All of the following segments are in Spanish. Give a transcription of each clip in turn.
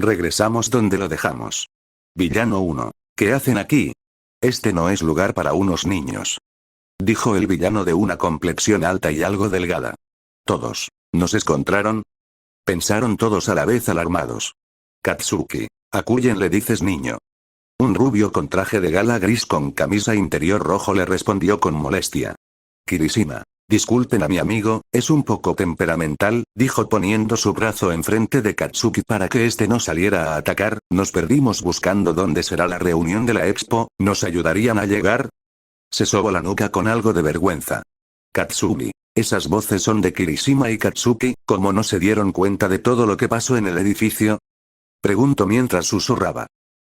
Regresamos donde lo dejamos. Villano 1. ¿Qué hacen aquí? Este no es lugar para unos niños. Dijo el villano de una complexión alta y algo delgada. Todos. ¿Nos encontraron? Pensaron todos a la vez alarmados. Katsuki. ¿A quién le dices niño? Un rubio con traje de gala gris con camisa interior rojo le respondió con molestia. Kirishima. Disculpen a mi amigo, es un poco temperamental, dijo poniendo su brazo enfrente de Katsuki para que este no saliera a atacar. Nos perdimos buscando dónde será la reunión de la expo, ¿nos ayudarían a llegar? Se sobó la nuca con algo de vergüenza. Katsumi. Esas voces son de Kirishima y Katsuki, ¿cómo no se dieron cuenta de todo lo que pasó en el edificio? Preguntó mientras susurraba.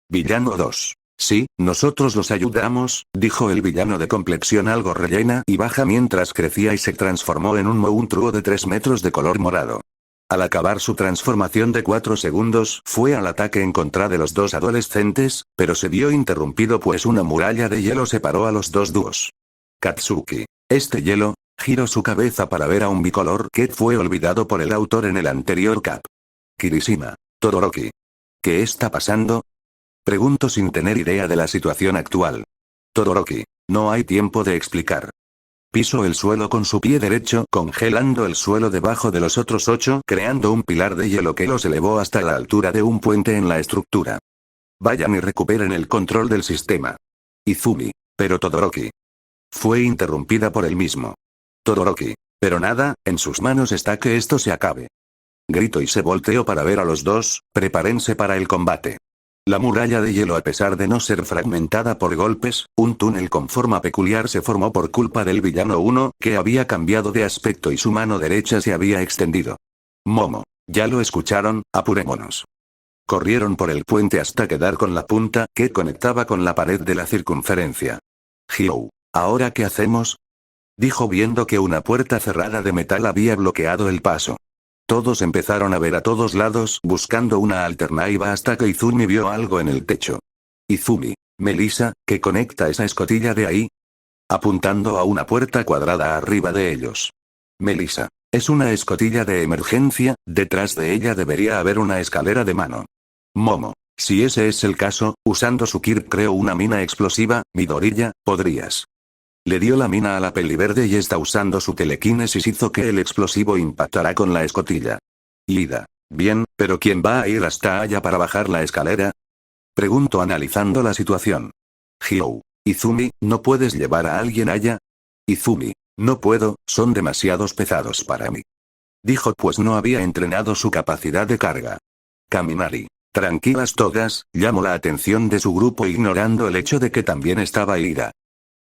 Villano 2. Sí, nosotros los ayudamos, dijo el villano de complexión algo rellena y baja mientras crecía y se transformó en un monstruo de 3 metros de color morado. Al acabar su transformación de 4 segundos, fue al ataque en contra de los dos adolescentes, pero se vio interrumpido pues una muralla de hielo separó a los dos dúos. Katsuki. Este hielo, giró su cabeza para ver a un bicolor que fue olvidado por el autor en el anterior cap. Kirishima. Todoroki. ¿Qué está pasando? Pregunto sin tener idea de la situación actual. Todoroki. No hay tiempo de explicar. Pisó el suelo con su pie derecho, congelando el suelo debajo de los otros 8, creando un pilar de hielo que los elevó hasta la altura de un puente en la estructura. Vayan y recuperen el control del sistema. Izumi. Pero Todoroki. Fue interrumpida por él mismo. Todoroki. Pero nada, en sus manos está que esto se acabe. Gritó y se volteó para ver a los dos, prepárense para el combate. La muralla de hielo a pesar de no ser fragmentada por golpes, un túnel con forma peculiar se formó por culpa del villano 1, que había cambiado de aspecto y su mano derecha se había extendido. Momo. Ya lo escucharon, apurémonos. Corrieron por el puente hasta quedar con la punta, que conectaba con la pared de la circunferencia. Hyou. ¿Ahora qué hacemos? Dijo viendo que una puerta cerrada de metal había bloqueado el paso. Todos empezaron a ver a todos lados buscando una alternativa hasta que Izumi vio algo en el techo. Izumi. Melissa, ¿qué conecta esa escotilla de ahí? Apuntando a una puerta cuadrada arriba de ellos. Melissa. Es una escotilla de emergencia, detrás de ella debería haber una escalera de mano. Momo. Si ese es el caso, usando su Kirk creo una mina explosiva, Midoriya, podrías. Le dio la mina a la peliverde y está usando su telequinesis hizo que el explosivo impactará con la escotilla. Ida. Bien, pero ¿quién va a ir hasta allá para bajar la escalera? Pregunto analizando la situación. Hyou. Izumi, ¿no puedes llevar a alguien allá? Izumi. No puedo, son demasiados pesados para mí. Dijo pues no había entrenado su capacidad de carga. Kaminari. Tranquilas todas, llamó la atención de su grupo ignorando el hecho de que también estaba Ida.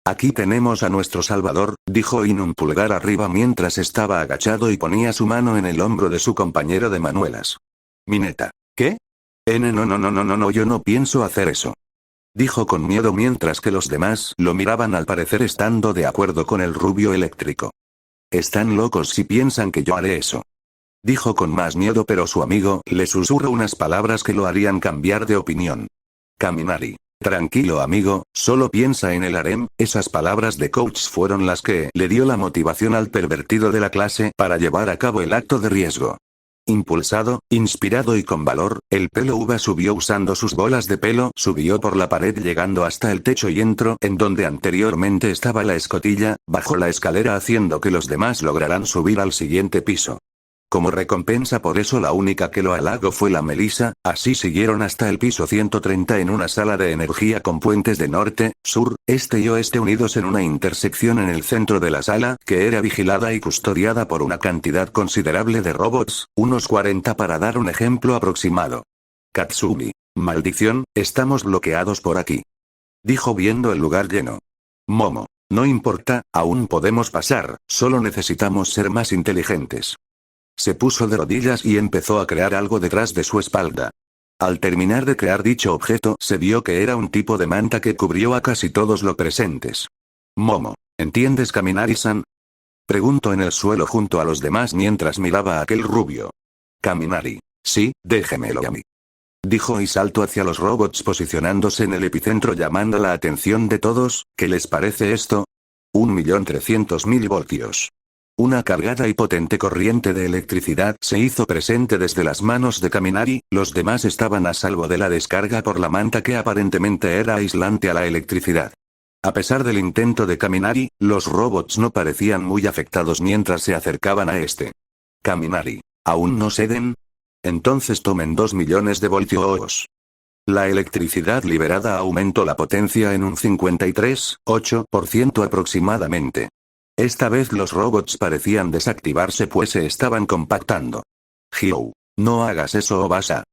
Aquí tenemos a nuestro salvador, dijo In un pulgar arriba mientras estaba agachado y ponía su mano en el hombro de su compañero de manuelas. Mineta. ¿Qué? No, yo no pienso hacer eso. Dijo con miedo mientras que los demás lo miraban al parecer estando de acuerdo con el rubio eléctrico. Están locos si piensan que yo haré eso. Dijo con más miedo pero su amigo le susurró unas palabras que lo harían cambiar de opinión. Kaminari. Tranquilo amigo, solo piensa en el harem, esas palabras de coach fueron las que le dio la motivación al pervertido de la clase para llevar a cabo el acto de riesgo. Impulsado, inspirado y con valor, el pelo uva subió usando sus bolas de pelo, subió por la pared llegando hasta el techo y entró en donde anteriormente estaba la escotilla, bajó la escalera haciendo que los demás lograran subir al siguiente piso. Como recompensa por eso la única que lo halagó fue la Melissa, así siguieron hasta el piso 130 en una sala de energía con puentes de norte, sur, este y oeste unidos en una intersección en el centro de la sala, que era vigilada y custodiada por una cantidad considerable de robots, unos 40 para dar un ejemplo aproximado. Katsumi. Maldición, estamos bloqueados por aquí. Dijo viendo el lugar lleno. Momo. No importa, aún podemos pasar, solo necesitamos ser más inteligentes. Se puso de rodillas y empezó a crear algo detrás de su espalda. Al terminar de crear dicho objeto, se vio que era un tipo de manta que cubrió a casi todos los presentes. Momo. ¿Entiendes Kaminari-san? Preguntó en el suelo junto a los demás mientras miraba a aquel rubio. Kaminari. Sí, déjemelo a mí. Dijo y saltó hacia los robots posicionándose en el epicentro llamando la atención de todos, ¿qué les parece esto? 1.300.000 voltios. Una cargada y potente corriente de electricidad se hizo presente desde las manos de Kaminari, los demás estaban a salvo de la descarga por la manta que aparentemente era aislante a la electricidad. A pesar del intento de Kaminari, los robots no parecían muy afectados mientras se acercaban a este. Kaminari, ¿aún no ceden? Entonces tomen 2 millones de voltios. La electricidad liberada aumentó la potencia en un 53,8% aproximadamente. Esta vez los robots parecían desactivarse pues se estaban compactando. Hyo, no hagas eso o vas a...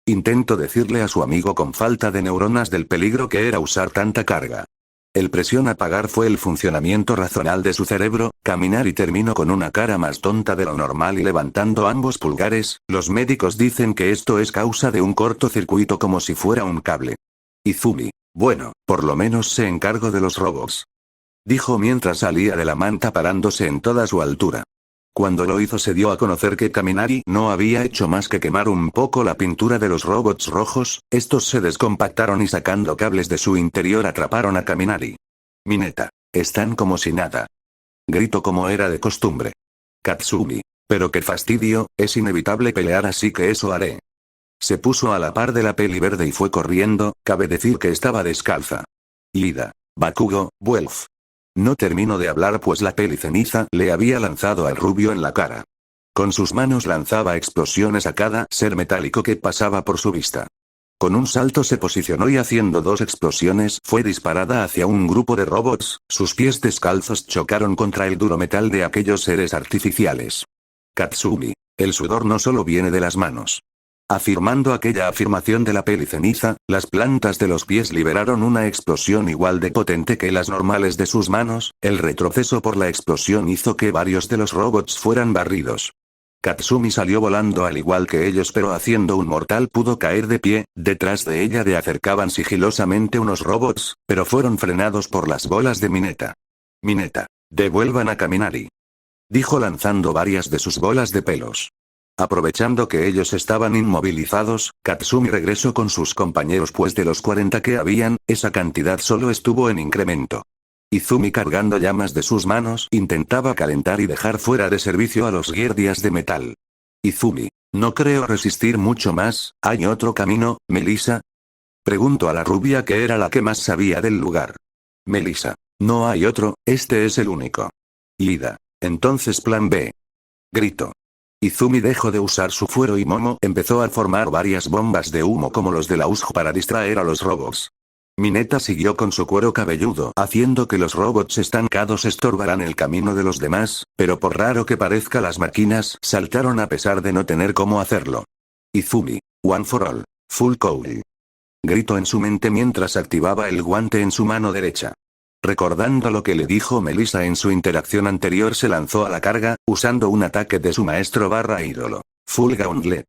Intento decirle a su amigo con falta de neuronas del peligro que era usar tanta carga. El presión apagar fue el funcionamiento racional de su cerebro, caminar y terminó con una cara más tonta de lo normal y levantando ambos pulgares, los médicos dicen que esto es causa de un cortocircuito como si fuera un cable. Izumi, bueno, por lo menos se encargó de los robots. Dijo mientras salía de la manta parándose en toda su altura. Cuando lo hizo se dio a conocer que Kaminari no había hecho más que quemar un poco la pintura de los robots rojos, estos se descompactaron y sacando cables de su interior atraparon a Kaminari. Mineta, están como si nada. Gritó como era de costumbre. Katsumi, pero qué fastidio, es inevitable pelear así que eso haré. Se puso a la par de la peli verde y fue corriendo, cabe decir que estaba descalza. Ida, Bakugo, Wolf. No terminó de hablar pues la peli ceniza le había lanzado al rubio en la cara. Con sus manos lanzaba explosiones a cada ser metálico que pasaba por su vista. Con un salto se posicionó y haciendo 2 explosiones fue disparada hacia un grupo de robots, sus pies descalzos chocaron contra el duro metal de aquellos seres artificiales. Katsumi, el sudor no solo viene de las manos. Afirmando aquella afirmación de la peli ceniza, las plantas de los pies liberaron una explosión igual de potente que las normales de sus manos, el retroceso por la explosión hizo que varios de los robots fueran barridos. Katsumi salió volando al igual que ellos pero haciendo un mortal pudo caer de pie, detrás de ella de acercaban sigilosamente unos robots, pero fueron frenados por las bolas de Mineta. Mineta, devuelvan a Kaminari. Dijo lanzando varias de sus bolas de pelos. Aprovechando que ellos estaban inmovilizados, Katsumi regresó con sus compañeros pues de los 40 que habían, esa cantidad solo estuvo en incremento. Izumi cargando llamas de sus manos intentaba calentar y dejar fuera de servicio a los guardias de metal. Izumi, no creo resistir mucho más, ¿hay otro camino, Melissa? Preguntó a la rubia que era la que más sabía del lugar. Melissa, no hay otro, este es el único. Ida, entonces plan B. Gritó. Izumi dejó de usar su fuero y Momo empezó a formar varias bombas de humo como los de la USG para distraer a los robots. Mineta siguió con su cuero cabelludo haciendo que los robots estancados estorbaran el camino de los demás, pero por raro que parezca las máquinas saltaron a pesar de no tener cómo hacerlo. Izumi, one for all, full cowl. Gritó en su mente mientras activaba el guante en su mano derecha. Recordando lo que le dijo Melissa en su interacción anterior se lanzó a la carga, usando un ataque de su maestro / ídolo. Full Gauntlet.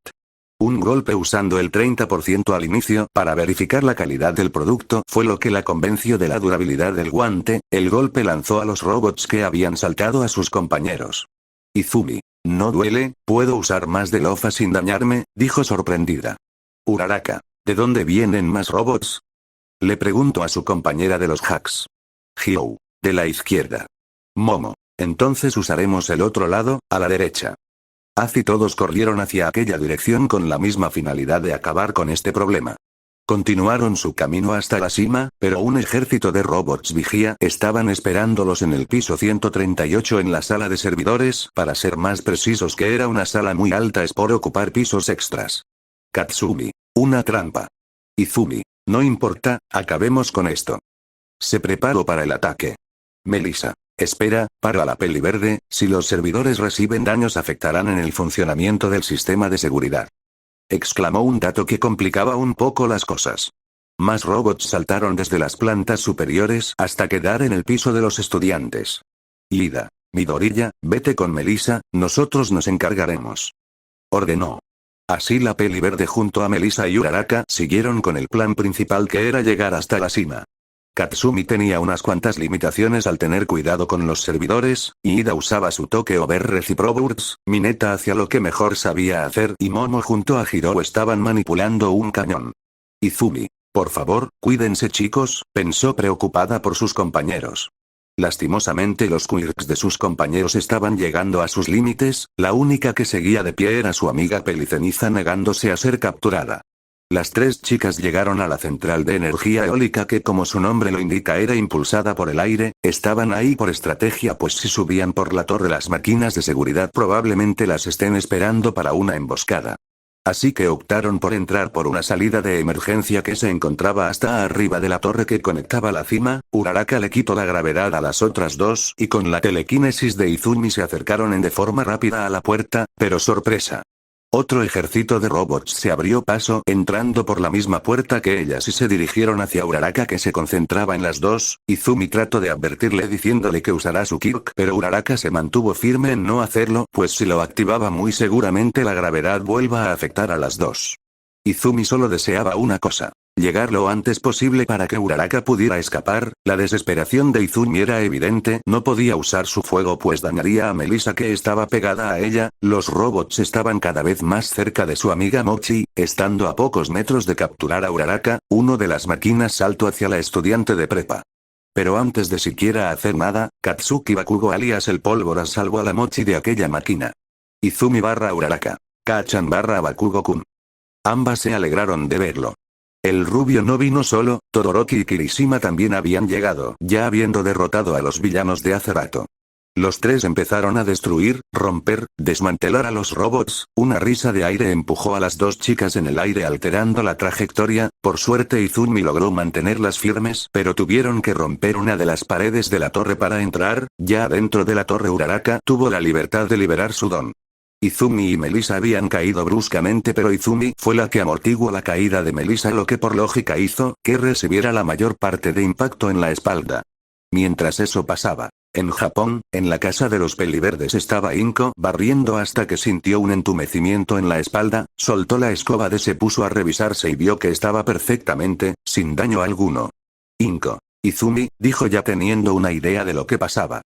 Un golpe usando el 30% al inicio para verificar la calidad del producto fue lo que la convenció de la durabilidad del guante, el golpe lanzó a los robots que habían saltado a sus compañeros. Izumi, no duele, puedo usar más de Lofa sin dañarme, dijo sorprendida. Uraraka, ¿de dónde vienen más robots? Le preguntó a su compañera de los hacks. Hyo, de la izquierda. Momo, entonces usaremos el otro lado, a la derecha. Az y todos corrieron hacia aquella dirección con la misma finalidad de acabar con este problema. Continuaron su camino hasta la cima, pero un ejército de robots vigía estaban esperándolos en el piso 138 en la sala de servidores, para ser más precisos que era una sala muy alta es por ocupar pisos extras. Katsumi, una trampa. Izumi, no importa, acabemos con esto. Se preparó para el ataque. Melissa, espera, para la peli verde, si los servidores reciben daños afectarán en el funcionamiento del sistema de seguridad. Exclamó un dato que complicaba un poco las cosas. Más robots saltaron desde las plantas superiores hasta quedar en el piso de los estudiantes. Ida, Midoriya, vete con Melissa, nosotros nos encargaremos. Ordenó. Así la peli verde junto a Melissa y Uraraka siguieron con el plan principal que era llegar hasta la cima. Katsumi tenía unas cuantas limitaciones al tener cuidado con los servidores, y Ida usaba su toque over Reciprobursts, Mineta hacia lo que mejor sabía hacer y Momo junto a Hiro estaban manipulando un cañón. Izumi, por favor, cuídense chicos, pensó preocupada por sus compañeros. Lastimosamente los quirks de sus compañeros estaban llegando a sus límites, la única que seguía de pie era su amiga Peliceniza negándose a ser capturada. Las tres chicas llegaron a la central de energía eólica que como su nombre lo indica era impulsada por el aire, estaban ahí por estrategia pues si subían por la torre las máquinas de seguridad probablemente las estén esperando para una emboscada. Así que optaron por entrar por una salida de emergencia que se encontraba hasta arriba de la torre que conectaba la cima. Uraraka le quitó la gravedad a las otras dos y con la telequinesis de Izumi se acercaron de forma rápida a la puerta, pero sorpresa. Otro ejército de robots se abrió paso entrando por la misma puerta que ellas y se dirigieron hacia Uraraka que se concentraba en las dos. Izumi trató de advertirle diciéndole que usará su Kirk pero Uraraka se mantuvo firme en no hacerlo pues si lo activaba muy seguramente la gravedad vuelva a afectar a las dos. Izumi solo deseaba una cosa. Llegar lo antes posible para que Uraraka pudiera escapar. La desesperación de Izumi era evidente, no podía usar su fuego pues dañaría a Melissa que estaba pegada a ella. Los robots estaban cada vez más cerca de su amiga Mochi, estando a pocos metros de capturar a Uraraka, uno de las máquinas saltó hacia la estudiante de prepa. Pero antes de siquiera hacer nada, Katsuki Bakugo alias el pólvora salvó a la Mochi de aquella máquina. Izumi barra Uraraka. Kachan barra Bakugo-kun. Ambas se alegraron de verlo. El rubio no vino solo, Todoroki y Kirishima también habían llegado, ya habiendo derrotado a los villanos de hace rato. Los tres empezaron a destruir, romper, desmantelar a los robots. Una risa de aire empujó a las dos chicas en el aire alterando la trayectoria. Por suerte Izumi logró mantenerlas firmes, pero tuvieron que romper una de las paredes de la torre para entrar. Ya dentro de la torre Uraraka tuvo la libertad de liberar su don. Izumi y Melissa habían caído bruscamente pero Izumi fue la que amortiguó la caída de Melissa lo que por lógica hizo que recibiera la mayor parte de impacto en la espalda. Mientras eso pasaba, en Japón, en la casa de los peliverdes estaba Inko barriendo hasta que sintió un entumecimiento en la espalda, soltó la escoba se puso a revisarse y vio que estaba perfectamente, sin daño alguno. Inko. Izumi, dijo ya teniendo una idea de lo que pasaba.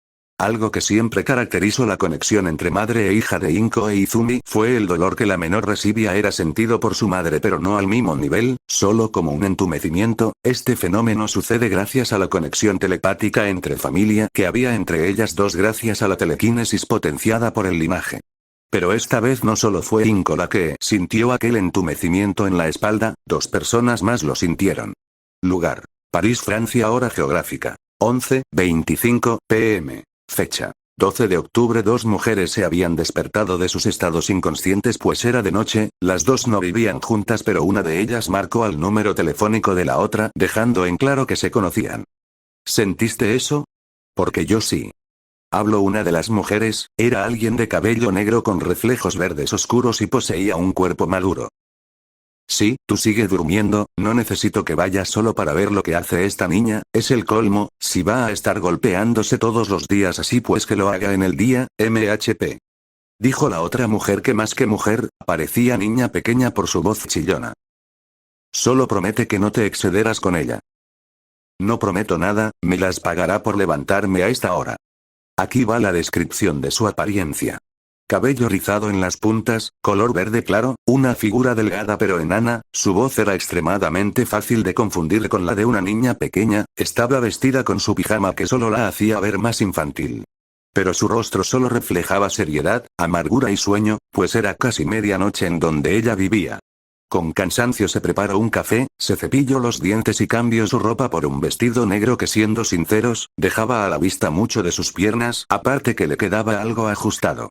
Algo que siempre caracterizó la conexión entre madre e hija de Inko e Izumi fue el dolor que la menor recibía era sentido por su madre pero no al mismo nivel, solo como un entumecimiento. Este fenómeno sucede gracias a la conexión telepática entre familia que había entre ellas dos gracias a la telequinesis potenciada por el linaje. Pero esta vez no solo fue Inko la que sintió aquel entumecimiento en la espalda, dos personas más lo sintieron. Lugar: París, Francia. Hora geográfica: 11:25 p.m. Fecha: 12 de octubre. Dos mujeres se habían despertado de sus estados inconscientes pues era de noche, las dos no vivían juntas pero una de ellas marcó al número telefónico de la otra dejando en claro que se conocían. ¿Sentiste eso? Porque yo sí. Habló una de las mujeres, era alguien de cabello negro con reflejos verdes oscuros y poseía un cuerpo maduro. Sí, tú sigue durmiendo, no necesito que vayas solo para ver lo que hace esta niña, es el colmo, si va a estar golpeándose todos los días así pues que lo haga en el día, MHP. Dijo la otra mujer que más que mujer, parecía niña pequeña por su voz chillona. Solo promete que no te excederás con ella. No prometo nada, me las pagará por levantarme a esta hora. Aquí va la descripción de su apariencia. Cabello rizado en las puntas, color verde claro, una figura delgada pero enana, su voz era extremadamente fácil de confundir con la de una niña pequeña, estaba vestida con su pijama que solo la hacía ver más infantil. Pero su rostro solo reflejaba seriedad, amargura y sueño, pues era casi medianoche en donde ella vivía. Con cansancio se preparó un café, se cepilló los dientes y cambió su ropa por un vestido negro que siendo sinceros, dejaba a la vista mucho de sus piernas, aparte que le quedaba algo ajustado.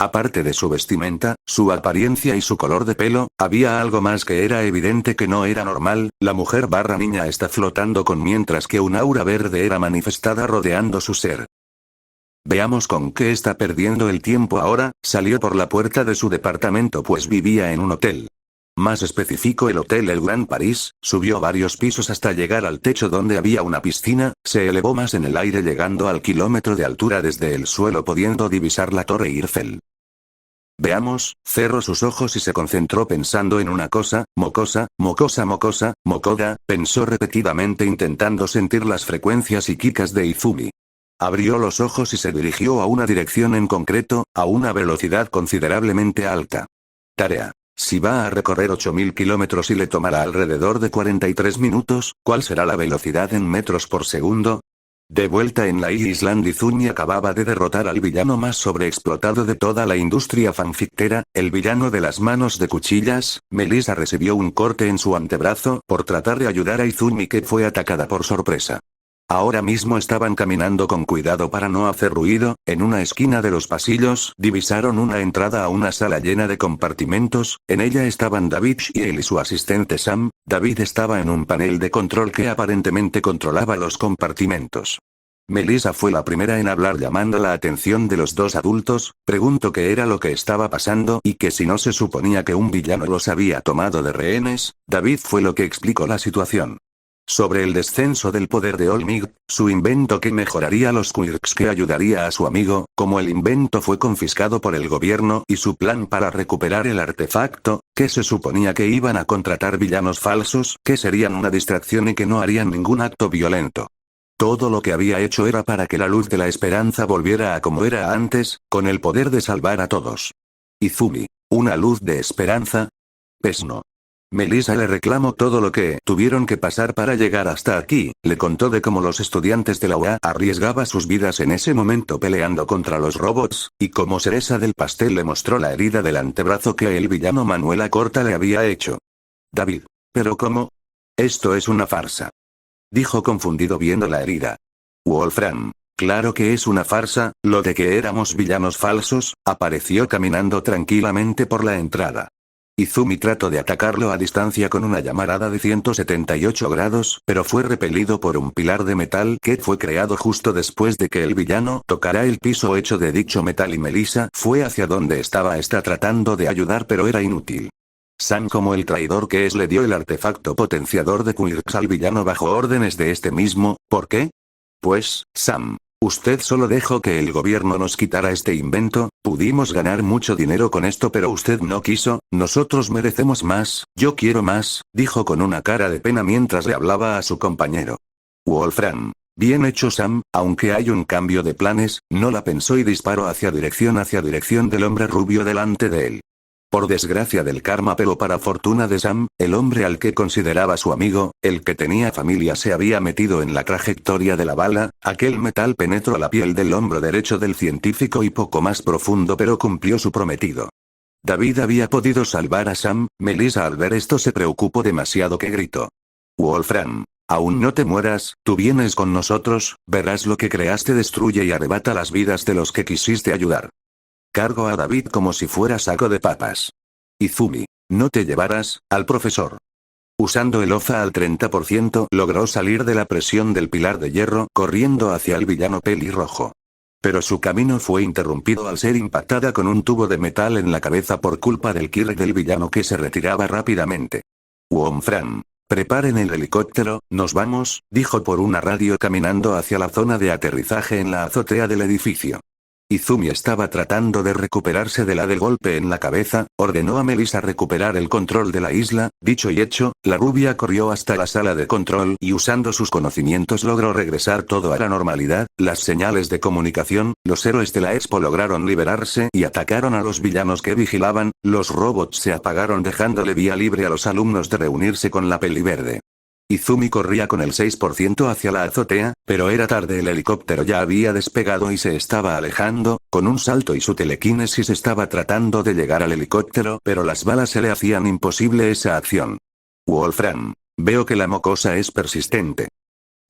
Aparte de su vestimenta, su apariencia y su color de pelo, había algo más que era evidente que no era normal. La mujer barra niña está flotando con mientras que un aura verde era manifestada rodeando su ser. Veamos con qué está perdiendo el tiempo ahora. Salió por la puerta de su departamento pues vivía en un hotel. Más específico el Hotel El Gran París, subió varios pisos hasta llegar al techo donde había una piscina, se elevó más en el aire llegando al kilómetro de altura desde el suelo pudiendo divisar la Torre Eiffel. Veamos, cerró sus ojos y se concentró pensando en una cosa, mocosa, mocosa mocosa, mocoda, pensó repetidamente intentando sentir las frecuencias psíquicas de Izumi. Abrió los ojos y se dirigió a una dirección en concreto, a una velocidad considerablemente alta. Tarea. Si va a recorrer 8000 kilómetros y le tomará alrededor de 43 minutos, ¿cuál será la velocidad en metros por segundo? De vuelta en la Island, Izumi acababa de derrotar al villano más sobreexplotado de toda la industria fanfictera, el villano de las manos de cuchillas. Melissa recibió un corte en su antebrazo por tratar de ayudar a Izumi, que fue atacada por sorpresa. Ahora mismo estaban caminando con cuidado para no hacer ruido. En una esquina de los pasillos divisaron una entrada a una sala llena de compartimentos. En ella estaban David y él y su asistente Sam. David estaba en un panel de control que aparentemente controlaba los compartimentos. Melissa fue la primera en hablar, llamando la atención de los dos adultos. Preguntó qué era lo que estaba pasando y que si no se suponía que un villano los había tomado de rehenes. David fue lo que explicó la situación. Sobre el descenso del poder de Olmig, su invento que mejoraría los quirks que ayudaría a su amigo, como el invento fue confiscado por el gobierno, y su plan para recuperar el artefacto, que se suponía que iban a contratar villanos falsos, que serían una distracción y que no harían ningún acto violento. Todo lo que había hecho era para que la luz de la esperanza volviera a como era antes, con el poder de salvar a todos. Izumi, ¿una luz de esperanza? Pues no. Melissa le reclamó todo lo que tuvieron que pasar para llegar hasta aquí. Le contó de cómo los estudiantes de la UA arriesgaban sus vidas en ese momento peleando contra los robots, y cómo cereza del pastel le mostró la herida del antebrazo que el villano Manuela Corta le había hecho. David, ¿pero cómo? Esto es una farsa. Dijo confundido viendo la herida. Wolfram, claro que es una farsa. Lo de que éramos villanos falsos. Apareció caminando tranquilamente por la entrada. Izumi trató de atacarlo a distancia con una llamarada de 178 grados, pero fue repelido por un pilar de metal que fue creado justo después de que el villano tocara el piso hecho de dicho metal, y Melissa fue hacia donde estaba tratando de ayudar, pero era inútil. Sam, como el traidor que es, le dio el artefacto potenciador de quirks al villano bajo órdenes de este mismo. ¿Por qué? Pues, Sam, usted solo dejó que el gobierno nos quitara este invento. Pudimos ganar mucho dinero con esto, pero usted no quiso. Nosotros merecemos más. Yo quiero más, dijo con una cara de pena mientras le hablaba a su compañero. Wolfram. Bien hecho, Sam, aunque hay un cambio de planes. No la pensó y disparó hacia dirección del hombre rubio delante de él. Por desgracia del karma, pero para fortuna de Sam, el hombre al que consideraba su amigo, el que tenía familia, se había metido en la trayectoria de la bala. Aquel metal penetró la piel del hombro derecho del científico y poco más profundo, pero cumplió su prometido. David había podido salvar a Sam. Melissa al ver esto se preocupó demasiado que gritó. Wolfram, aún no te mueras, tú vienes con nosotros, verás lo que creaste destruye y arrebata las vidas de los que quisiste ayudar. Cargó a David como si fuera saco de papas. Izumi, no te llevarás al profesor. Usando el OFA al 30%, logró salir de la presión del pilar de hierro, corriendo hacia el villano pelirrojo. Pero su camino fue interrumpido al ser impactada con un tubo de metal en la cabeza por culpa del kirk del villano, que se retiraba rápidamente. Wolfram, preparen el helicóptero, nos vamos, dijo por una radio caminando hacia la zona de aterrizaje en la azotea del edificio. Izumi estaba tratando de recuperarse del golpe en la cabeza. Ordenó a Melissa recuperar el control de la isla. Dicho y hecho, la rubia corrió hasta la sala de control y usando sus conocimientos logró regresar todo a la normalidad. Las señales de comunicación, los héroes de la Expo lograron liberarse y atacaron a los villanos que vigilaban. Los robots se apagaron dejándole vía libre a los alumnos de reunirse con la peliverde. Izumi corría con el 6% hacia la azotea, pero era tarde. El helicóptero ya había despegado y se estaba alejando. Con un salto y su telequinesis estaba tratando de llegar al helicóptero, pero las balas se le hacían imposible esa acción. Wolfram, veo que la mocosa es persistente.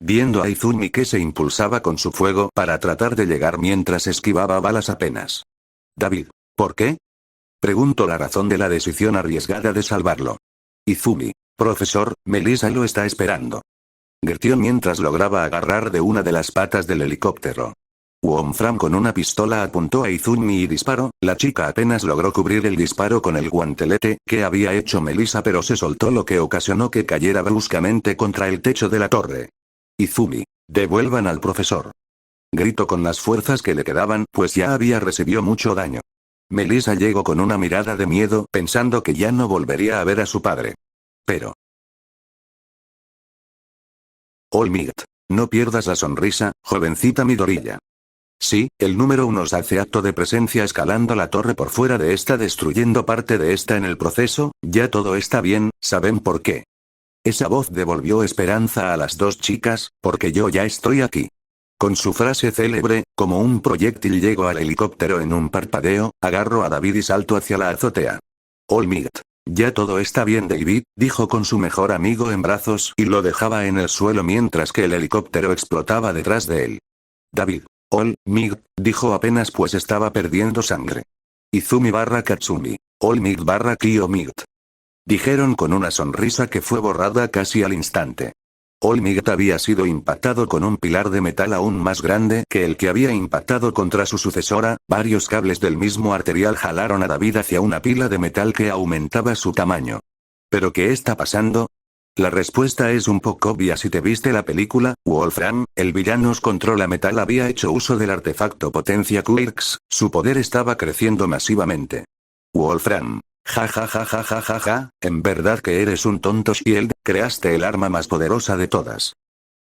Viendo a Izumi que se impulsaba con su fuego para tratar de llegar mientras esquivaba balas apenas. David, ¿por qué? Preguntó la razón de la decisión arriesgada de salvarlo. Izumi, profesor, Melissa lo está esperando. Gritó mientras lograba agarrar de una de las patas del helicóptero. Wolfram con una pistola apuntó a Izumi y disparó. La chica apenas logró cubrir el disparo con el guantelete que había hecho Melissa, pero se soltó, lo que ocasionó que cayera bruscamente contra el techo de la torre. Izumi, devuelvan al profesor. Gritó con las fuerzas que le quedaban, pues ya había recibido mucho daño. Melissa llegó con una mirada de miedo, pensando que ya no volvería a ver a su padre. Pero... Olmig, no pierdas la sonrisa, jovencita Midoriya. Sí, el número 1 hace acto de presencia escalando la torre por fuera de esta, destruyendo parte de esta en el proceso. Ya todo está bien, ¿saben por qué? Esa voz devolvió esperanza a las dos chicas, porque yo ya estoy aquí. Con su frase célebre, como un proyectil llego al helicóptero en un parpadeo, agarro a David y salto hacia la azotea. All Might. Ya todo está bien, David, dijo con su mejor amigo en brazos y lo dejaba en el suelo mientras que el helicóptero explotaba detrás de él. David. All Might, dijo apenas pues estaba perdiendo sangre. Izumi barra Katsumi. All Might barra Kyo Might. Dijeron con una sonrisa que fue borrada casi al instante. All Might había sido impactado con un pilar de metal aún más grande que el que había impactado contra su sucesora, varios cables del mismo arterial jalaron a David hacia una pila de metal que aumentaba su tamaño. ¿Pero qué está pasando? La respuesta es un poco obvia si te viste la película. Wolfram, el villano controla metal, había hecho uso del artefacto potencia Quirks, su poder estaba creciendo masivamente. Wolfram. Ja ja ja ja ja ja ja, en verdad que eres un tonto Shield, creaste el arma más poderosa de todas.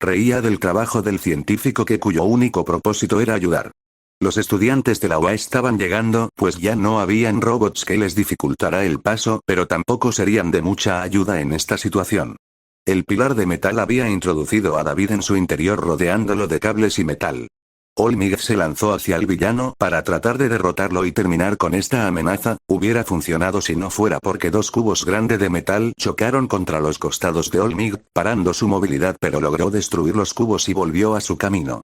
Reía del trabajo del científico cuyo único propósito era ayudar. Los estudiantes de la UA estaban llegando, pues ya no habían robots que les dificultara el paso, pero tampoco serían de mucha ayuda en esta situación. El pilar de metal había introducido a David en su interior rodeándolo de cables y metal. All Might se lanzó hacia el villano para tratar de derrotarlo y terminar con esta amenaza. Hubiera funcionado si no fuera porque dos cubos grandes de metal chocaron contra los costados de All Might, parando su movilidad, pero logró destruir los cubos y volvió a su camino.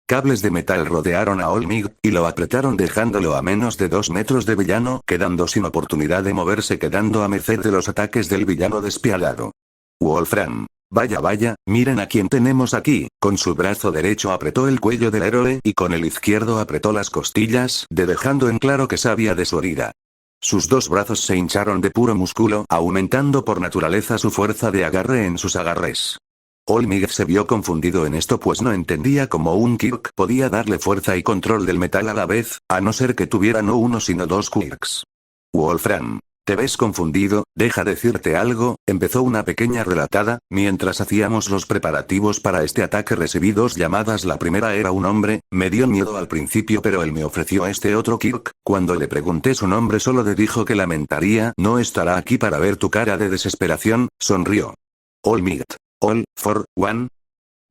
Cables de metal rodearon a All Might y lo apretaron dejándolo a menos de 2 metros de villano, quedando sin oportunidad de moverse, quedando a merced de los ataques del villano despiadado. Wolfram. Vaya vaya, miren a quién tenemos aquí. Con su brazo derecho apretó el cuello del héroe y con el izquierdo apretó las costillas, dejando en claro que sabía de su herida. Sus dos brazos se hincharon de puro músculo, aumentando por naturaleza su fuerza de agarre en sus agarres. All Might se vio confundido en esto, pues no entendía cómo un Kirk podía darle fuerza y control del metal a la vez, a no ser que tuviera no uno sino dos Kirks. Wolfram. ¿Te ves confundido? Deja decirte algo, empezó una pequeña relatada, mientras hacíamos los preparativos para este ataque recibí 2 llamadas, la primera era un hombre, me dio miedo al principio pero él me ofreció este otro Kirk, cuando le pregunté su nombre solo le dijo que lamentaría no estará aquí para ver tu cara de desesperación, sonrió. All Might. All, for, one.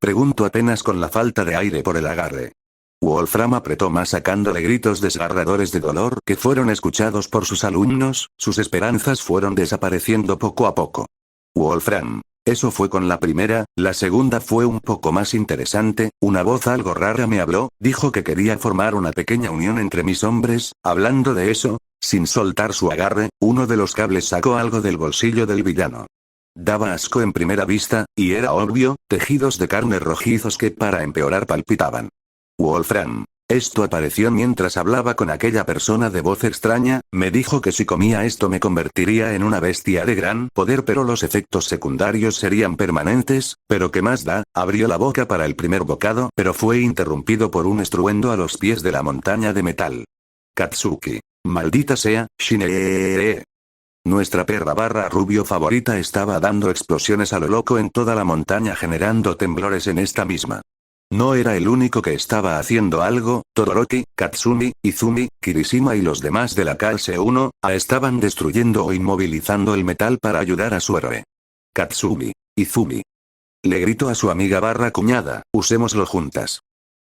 Pregunto apenas con la falta de aire por el agarre. Wolfram apretó más sacándole gritos desgarradores de dolor que fueron escuchados por sus alumnos, sus esperanzas fueron desapareciendo poco a poco. Wolfram. Eso fue con la primera, la segunda fue un poco más interesante, una voz algo rara me habló, dijo que quería formar una pequeña unión entre mis hombres, hablando de eso, sin soltar su agarre, uno de los cables sacó algo del bolsillo del villano. Daba asco en primera vista, y era obvio, tejidos de carne rojizos que para empeorar palpitaban. Wolfram. Esto apareció mientras hablaba con aquella persona de voz extraña, me dijo que si comía esto me convertiría en una bestia de gran poder pero los efectos secundarios serían permanentes, pero ¿qué más da? Abrió la boca para el primer bocado pero fue interrumpido por un estruendo a los pies de la montaña de metal. Katsuki. Maldita sea, Shinee. Nuestra perra barra rubio favorita estaba dando explosiones a lo loco en toda la montaña generando temblores en esta misma. No era el único que estaba haciendo algo, Todoroki, Katsumi, Izumi, Kirishima y los demás de la clase 1A estaban destruyendo o inmovilizando el metal para ayudar a su héroe. Katsumi. Izumi. Le gritó a su amiga barra cuñada, usémoslo juntas.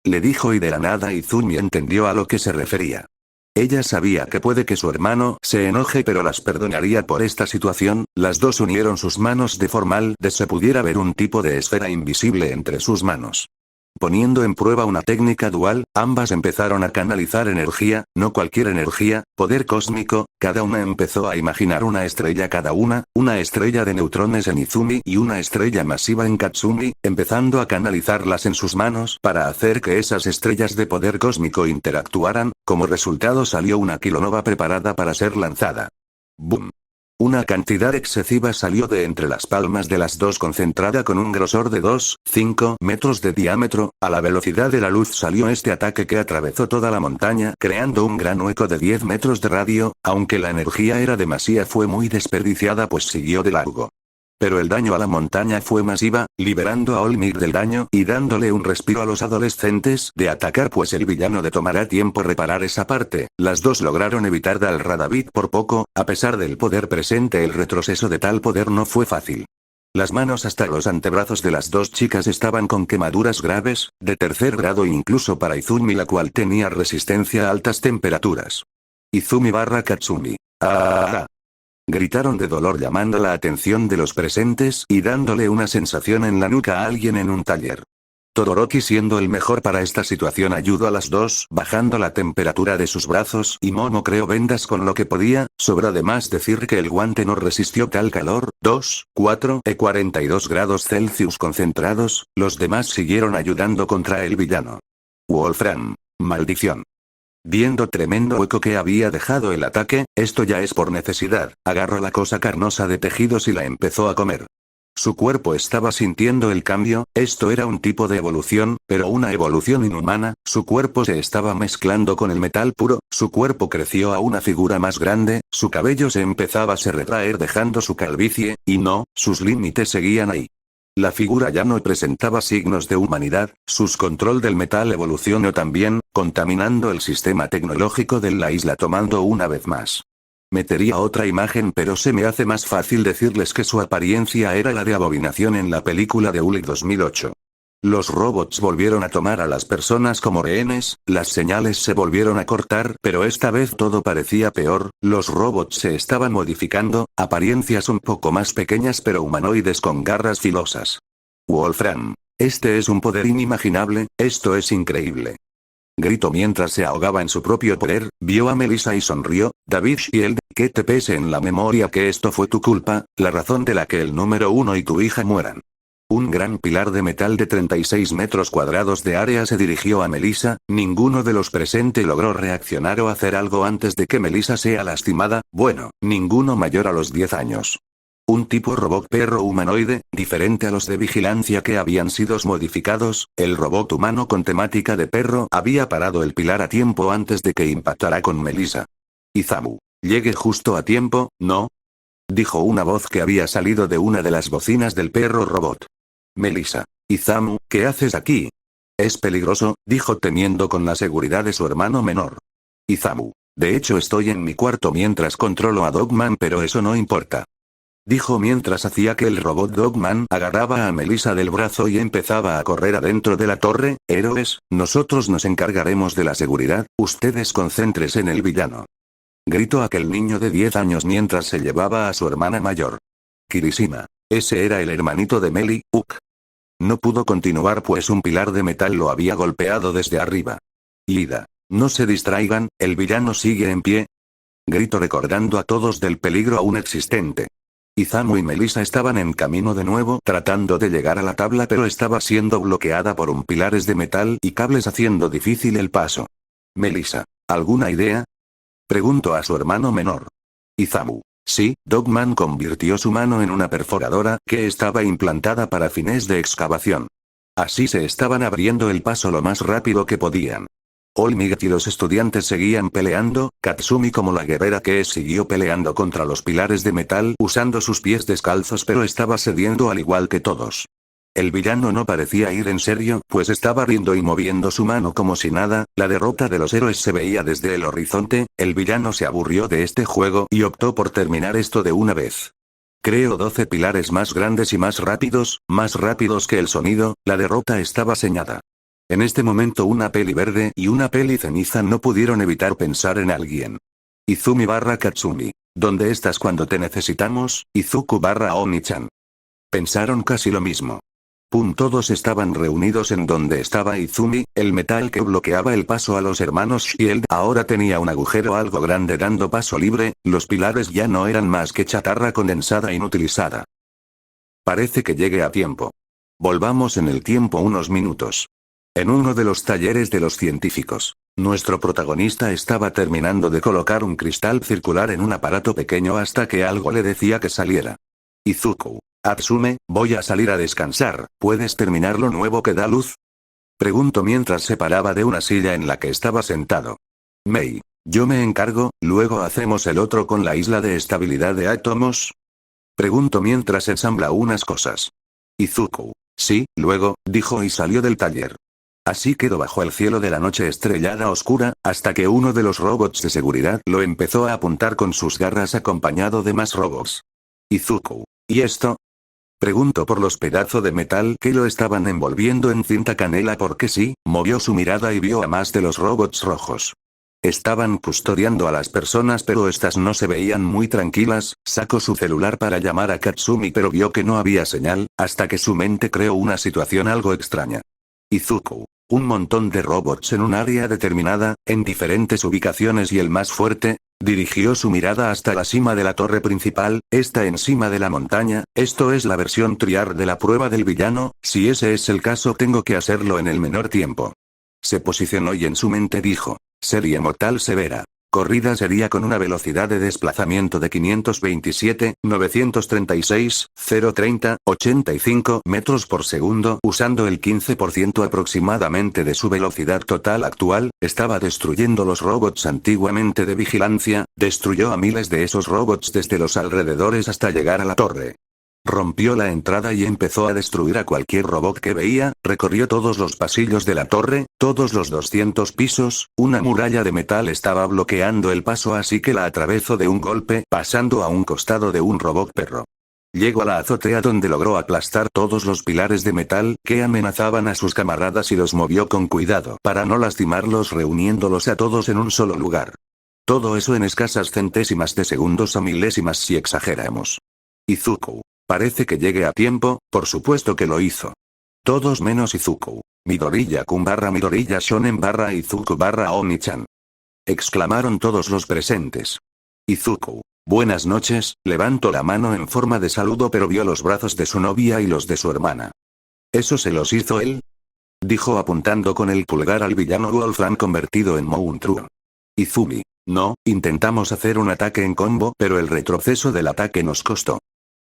Le dijo y de la nada Izumi entendió a lo que se refería. Ella sabía que puede que su hermano se enoje pero las perdonaría por esta situación, las dos unieron sus manos de forma de se pudiera ver un tipo de esfera invisible entre sus manos. Poniendo en prueba una técnica dual, ambas empezaron a canalizar energía, no cualquier energía, poder cósmico, cada una empezó a imaginar una estrella cada una estrella de neutrones en Izumi y una estrella masiva en Katsumi, empezando a canalizarlas en sus manos para hacer que esas estrellas de poder cósmico interactuaran, como resultado salió una kilonova preparada para ser lanzada. ¡Boom! Una cantidad excesiva salió de entre las palmas de las dos concentrada con un grosor de 2,5 metros de diámetro, a la velocidad de la luz salió este ataque que atravesó toda la montaña creando un gran hueco de 10 metros de radio, aunque la energía era demasiada fue muy desperdiciada pues siguió de largo. Pero el daño a la montaña fue masiva, liberando a All Might del daño y dándole un respiro a los adolescentes de atacar pues el villano de tomará tiempo reparar esa parte, las dos lograron evitar dar David por poco, a pesar del poder presente el retroceso de tal poder no fue fácil. Las manos hasta los antebrazos de las dos chicas estaban con quemaduras graves, de tercer grado incluso para Izumi, la cual tenía resistencia a altas temperaturas. Izumi barra Katsumi. ¡Ah! Gritaron de dolor llamando la atención de los presentes y dándole una sensación en la nuca a alguien en un taller. Todoroki, siendo el mejor para esta situación, ayudó a las dos bajando la temperatura de sus brazos y Momo creó vendas con lo que podía. Sobra de más decir que el guante no resistió tal calor, 42 grados Celsius concentrados. Los demás siguieron ayudando contra el villano. Wolfram. Maldición. Viendo tremendo hueco que había dejado el ataque, esto ya es por necesidad, agarró la cosa carnosa de tejidos y la empezó a comer. Su cuerpo estaba sintiendo el cambio, esto era un tipo de evolución, pero una evolución inhumana. Su cuerpo se estaba mezclando con el metal puro, su cuerpo creció a una figura más grande, su cabello se empezaba a retraer dejando su calvicie, y no, sus límites seguían ahí. La figura ya no presentaba signos de humanidad, su control del metal evolucionó también, contaminando el sistema tecnológico de la isla tomando una vez más. Metería otra imagen, pero se me hace más fácil decirles que su apariencia era la de Abominación en la película de Uli 2008. Los robots volvieron a tomar a las personas como rehenes, las señales se volvieron a cortar, pero esta vez todo parecía peor. Los robots se estaban modificando, apariencias un poco más pequeñas pero humanoides con garras filosas. Wolfram. Este es un poder inimaginable, esto es increíble. Gritó mientras se ahogaba en su propio poder. Vio a Melissa y sonrió. David Shield, que te pese en la memoria que esto fue tu culpa, la razón de la que el número 1 y tu hija mueran. Un gran pilar de metal de 36 metros cuadrados de área se dirigió a Melissa. Ninguno de los presentes logró reaccionar o hacer algo antes de que Melissa sea lastimada, bueno, ninguno mayor a los 10 años. Un tipo robot perro humanoide, diferente a los de vigilancia que habían sido modificados. El robot humano con temática de perro había parado el pilar a tiempo antes de que impactara con Melissa. Izamu. Llegue justo a tiempo, ¿no? Dijo una voz que había salido de una de las bocinas del perro robot. Melissa. Izamu, ¿qué haces aquí? Es peligroso, dijo temiendo con la seguridad de su hermano menor. Izamu. De hecho estoy en mi cuarto mientras controlo a Dogman, pero eso no importa. Dijo mientras hacía que el robot Dogman agarraba a Melissa del brazo y empezaba a correr adentro de la torre. Héroes, nosotros nos encargaremos de la seguridad, ustedes concéntrense en el villano. Gritó aquel niño de 10 años mientras se llevaba a su hermana mayor. Kirishima. Ese era el hermanito de Meli, Uk. No pudo continuar pues un pilar de metal lo había golpeado desde arriba. Ida. No se distraigan, el villano sigue en pie. Gritó recordando a todos del peligro aún existente. Izamu y Melissa estaban en camino de nuevo tratando de llegar a la tabla, pero estaba siendo bloqueada por un pilares de metal y cables haciendo difícil el paso. Melissa. ¿Alguna idea? Preguntó a su hermano menor. Izamu. Sí, Dogman convirtió su mano en una perforadora que estaba implantada para fines de excavación. Así se estaban abriendo el paso lo más rápido que podían. Olmigat y los estudiantes seguían peleando. Katsumi como la guerrera que es siguió peleando contra los pilares de metal usando sus pies descalzos, pero estaba cediendo al igual que todos. El villano no parecía ir en serio, pues estaba riendo y moviendo su mano como si nada. La derrota de los héroes se veía desde el horizonte. El villano se aburrió de este juego y optó por terminar esto de una vez. Creo 12 pilares más grandes y más rápidos que el sonido. La derrota estaba sellada. En este momento una peli verde y una peli ceniza no pudieron evitar pensar en alguien. Izumi barra Katsumi. ¿Dónde estás cuando te necesitamos? Izuku barra Oni-chan. Pensaron casi lo mismo. Todos estaban reunidos en donde estaba Izumi. El metal que bloqueaba el paso a los hermanos Shield ahora tenía un agujero algo grande dando paso libre. Los pilares ya no eran más que chatarra condensada inutilizada. Parece que llegue a tiempo. Volvamos en el tiempo unos minutos. En uno de los talleres de los científicos, nuestro protagonista estaba terminando de colocar un cristal circular en un aparato pequeño hasta que algo le decía que saliera. Izuku. Atsume, voy a salir a descansar, ¿puedes terminar lo nuevo que da luz? Preguntó mientras se paraba de una silla en la que estaba sentado. Mei. Yo me encargo, luego hacemos el otro con la isla de estabilidad de átomos. Preguntó mientras ensambla unas cosas. Izuku. Sí, luego, dijo y salió del taller. Así quedó bajo el cielo de la noche estrellada oscura, hasta que uno de los robots de seguridad lo empezó a apuntar con sus garras acompañado de más robots. Izuku. ¿Y esto? Preguntó por los pedazos de metal que lo estaban envolviendo en cinta canela porque sí, movió su mirada y vio a más de los robots rojos. Estaban custodiando a las personas pero estas no se veían muy tranquilas. Sacó su celular para llamar a Katsumi pero vio que no había señal, hasta que su mente creó una situación algo extraña. Izuku. Un montón de robots en un área determinada, en diferentes ubicaciones y el más fuerte, dirigió su mirada hasta la cima de la torre principal, está encima de la montaña. Esto es la versión triar de la prueba del villano, si ese es el caso tengo que hacerlo en el menor tiempo. Se posicionó y en su mente dijo, serie mortal severa. Corrida sería con una velocidad de desplazamiento de 527, 936, 030, 85 metros por segundo usando el 15% aproximadamente de su velocidad total actual. Estaba destruyendo los robots antiguamente de vigilancia, destruyó a miles de esos robots desde los alrededores hasta llegar a la torre. Rompió la entrada y empezó a destruir a cualquier robot que veía, recorrió todos los pasillos de la torre, todos los 200 pisos, una muralla de metal estaba bloqueando el paso así que la atravesó de un golpe, pasando a un costado de un robot perro. Llegó a la azotea donde logró aplastar todos los pilares de metal que amenazaban a sus camaradas y los movió con cuidado para no lastimarlos reuniéndolos a todos en un solo lugar. Todo eso en escasas centésimas de segundos o milésimas si exageramos. Izuku. Parece que llegue a tiempo, por supuesto que lo hizo. Todos menos Izuku. Midoriya-kun / Midoriya Shonen / Izuku / Oni-chan. Exclamaron todos los presentes. Izuku. Buenas noches, levantó la mano en forma de saludo pero vio los brazos de su novia y los de su hermana. ¿Eso se los hizo él? Dijo apuntando con el pulgar al villano Wolfram convertido en monstruo. Izumi. No, intentamos hacer un ataque en combo pero el retroceso del ataque nos costó.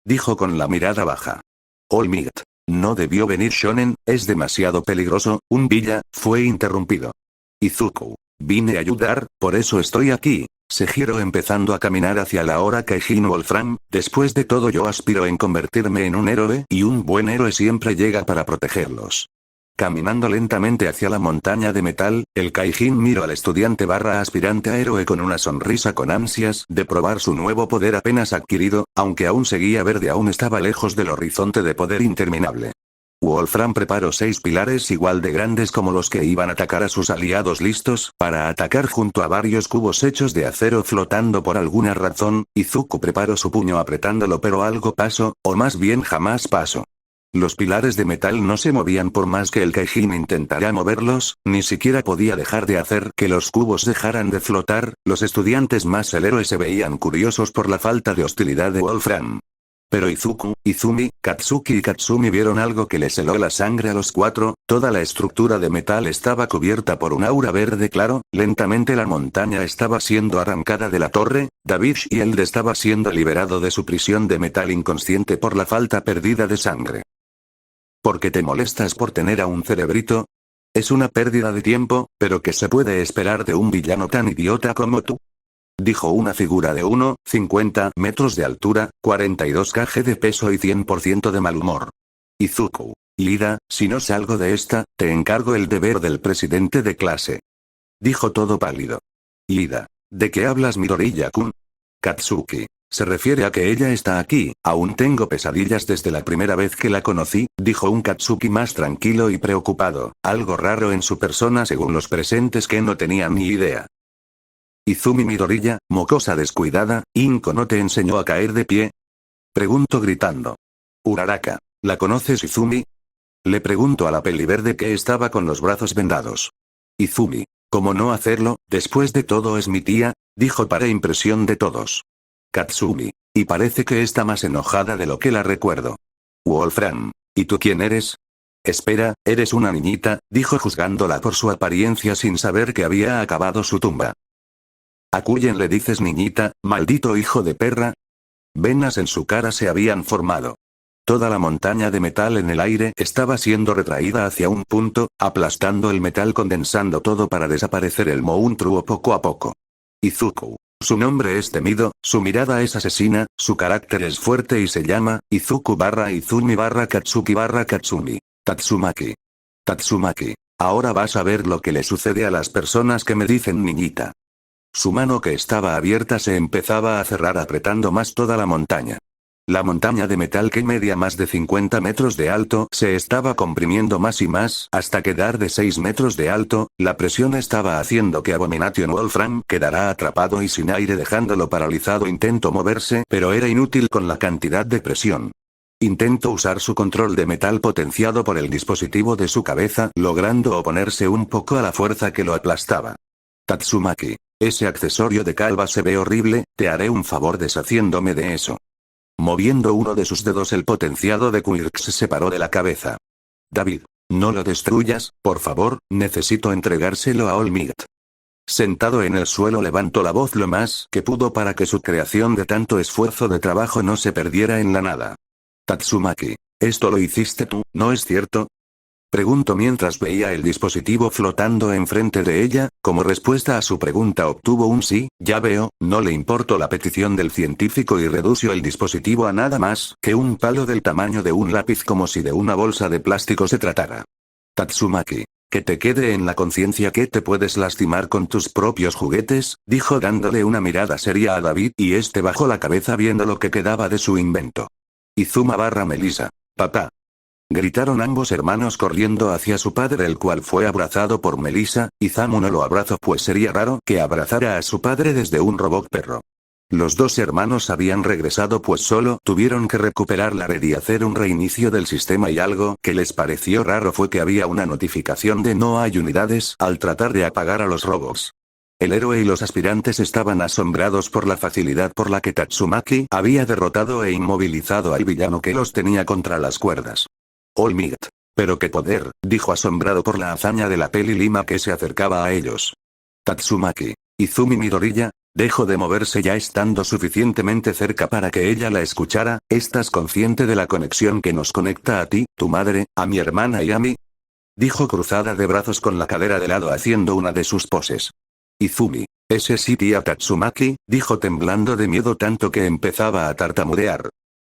Dijo con la mirada baja. All Might. No debió venir Shonen, es demasiado peligroso. Un villa, fue interrumpido. Izuku. Vine a ayudar, por eso estoy aquí. Se giró empezando a caminar hacia la hora Kaijin Wolfram. Después de todo yo aspiro en convertirme en un héroe y un buen héroe siempre llega para protegerlos. Caminando lentamente hacia la montaña de metal, el Kaijin miró al estudiante / aspirante a héroe con una sonrisa con ansias de probar su nuevo poder apenas adquirido, aunque aún seguía verde aún estaba lejos del horizonte de poder interminable. Wolfram preparó 6 pilares igual de grandes como los que iban a atacar a sus aliados listos para atacar junto a varios cubos hechos de acero flotando por alguna razón. Izuku preparó su puño apretándolo pero algo pasó, o más bien jamás pasó. Los pilares de metal no se movían por más que el Kaijin intentara moverlos, ni siquiera podía dejar de hacer que los cubos dejaran de flotar. Los estudiantes más el héroe se veían curiosos por la falta de hostilidad de Wolfram. Pero Izuku, Izumi, Katsuki y Katsumi vieron algo que les heló la sangre a los 4, toda la estructura de metal estaba cubierta por un aura verde claro, lentamente la montaña estaba siendo arrancada de la torre, David Shield estaba siendo liberado de su prisión de metal inconsciente por la falta perdida de sangre. ¿Por qué te molestas por tener a un cerebrito? Es una pérdida de tiempo, pero ¿qué se puede esperar de un villano tan idiota como tú? Dijo una figura de 1,50 metros de altura, 42 kg de peso y 100% de mal humor. Izuku. Lida, si no salgo de esta, te encargo el deber del presidente de clase. Dijo todo pálido. Lida. ¿De qué hablas Midoriya-kun? Katsuki. Se refiere a que ella está aquí, aún tengo pesadillas desde la primera vez que la conocí, dijo un Katsuki más tranquilo y preocupado, algo raro en su persona según los presentes que no tenían ni idea. Izumi Midoriya, mocosa descuidada, ¿Inko no te enseñó a caer de pie? Pregunto gritando. Uraraka, ¿la conoces Izumi? Le pregunto a la peliverde que estaba con los brazos vendados. Izumi, ¿cómo no hacerlo? Después de todo es mi tía, dijo para impresión de todos. Katsumi, y parece que está más enojada de lo que la recuerdo. Wolfram, ¿y tú quién eres? Espera, eres una niñita, dijo juzgándola por su apariencia sin saber que había acabado su tumba. ¿A quién le dices niñita, maldito hijo de perra? Venas en su cara se habían formado. Toda la montaña de metal en el aire estaba siendo retraída hacia un punto, aplastando el metal condensando todo para desaparecer el monstruo poco a poco. Izuku. Su nombre es temido, su mirada es asesina, su carácter es fuerte y se llama, Izuku / Izumi / Katsuki / Katsumi. Tatsumaki. Tatsumaki. Ahora vas a ver lo que le sucede a las personas que me dicen niñita. Su mano que estaba abierta se empezaba a cerrar apretando más toda la montaña. La montaña de metal que medía más de 50 metros de alto se estaba comprimiendo más y más hasta quedar de 6 metros de alto. La presión estaba haciendo que Abomination Wolfram quedara atrapado y sin aire dejándolo paralizado. Intentó moverse, pero era inútil con la cantidad de presión. Intentó usar su control de metal potenciado por el dispositivo de su cabeza, logrando oponerse un poco a la fuerza que lo aplastaba. Tatsumaki, ese accesorio de calva se ve horrible, te haré un favor deshaciéndome de eso. Moviendo uno de sus dedos el potenciado de Quirk se separó de la cabeza. David, no lo destruyas, por favor, necesito entregárselo a Olmigt. Sentado en el suelo levantó la voz lo más que pudo para que su creación de tanto esfuerzo de trabajo no se perdiera en la nada. Tatsumaki, esto lo hiciste tú, ¿no es cierto? Preguntó mientras veía el dispositivo flotando enfrente de ella. Como respuesta a su pregunta obtuvo un sí. Ya veo, no le importó la petición del científico y redució el dispositivo a nada más que un palo del tamaño de un lápiz, como si de una bolsa de plástico se tratara. Tatsumaki, que te quede en la conciencia que te puedes lastimar con tus propios juguetes, dijo dándole una mirada seria a David, y este bajó la cabeza viendo lo que quedaba de su invento. Izuma/Melissa. Papá. Gritaron ambos hermanos corriendo hacia su padre, el cual fue abrazado por Melissa. Izumu no lo abrazó pues sería raro que abrazara a su padre desde un robot perro. Los dos hermanos habían regresado pues solo tuvieron que recuperar la red y hacer un reinicio del sistema, y algo que les pareció raro fue que había una notificación de no hay unidades al tratar de apagar a los robots. El héroe y los aspirantes estaban asombrados por la facilidad por la que Tatsumaki había derrotado e inmovilizado al villano que los tenía contra las cuerdas. Olmigt. Pero qué poder, dijo asombrado por la hazaña de la peli lima que se acercaba a ellos. Tatsumaki. Izumi Midoriya, dejó de moverse ya estando suficientemente cerca para que ella la escuchara. ¿Estás consciente de la conexión que nos conecta a ti, tu madre, a mi hermana y a mí? Dijo cruzada de brazos con la cadera de lado haciendo una de sus poses. Izumi. Ese sí, tía Tatsumaki, dijo temblando de miedo tanto que empezaba a tartamudear.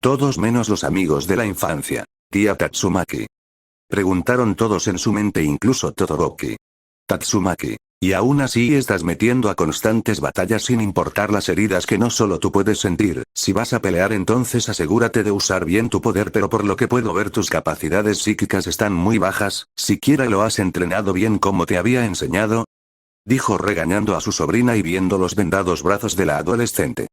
Todos menos los amigos de la infancia. Tía Tatsumaki. Preguntaron todos en su mente, incluso Todoroki. Tatsumaki. Y aún así estás metiendo a constantes batallas sin importar las heridas que no solo tú puedes sentir. Si vas a pelear entonces asegúrate de usar bien tu poder, pero por lo que puedo ver tus capacidades psíquicas están muy bajas. ¿Siquiera lo has entrenado bien como te había enseñado? Dijo regañando a su sobrina y viendo los vendados brazos de la adolescente.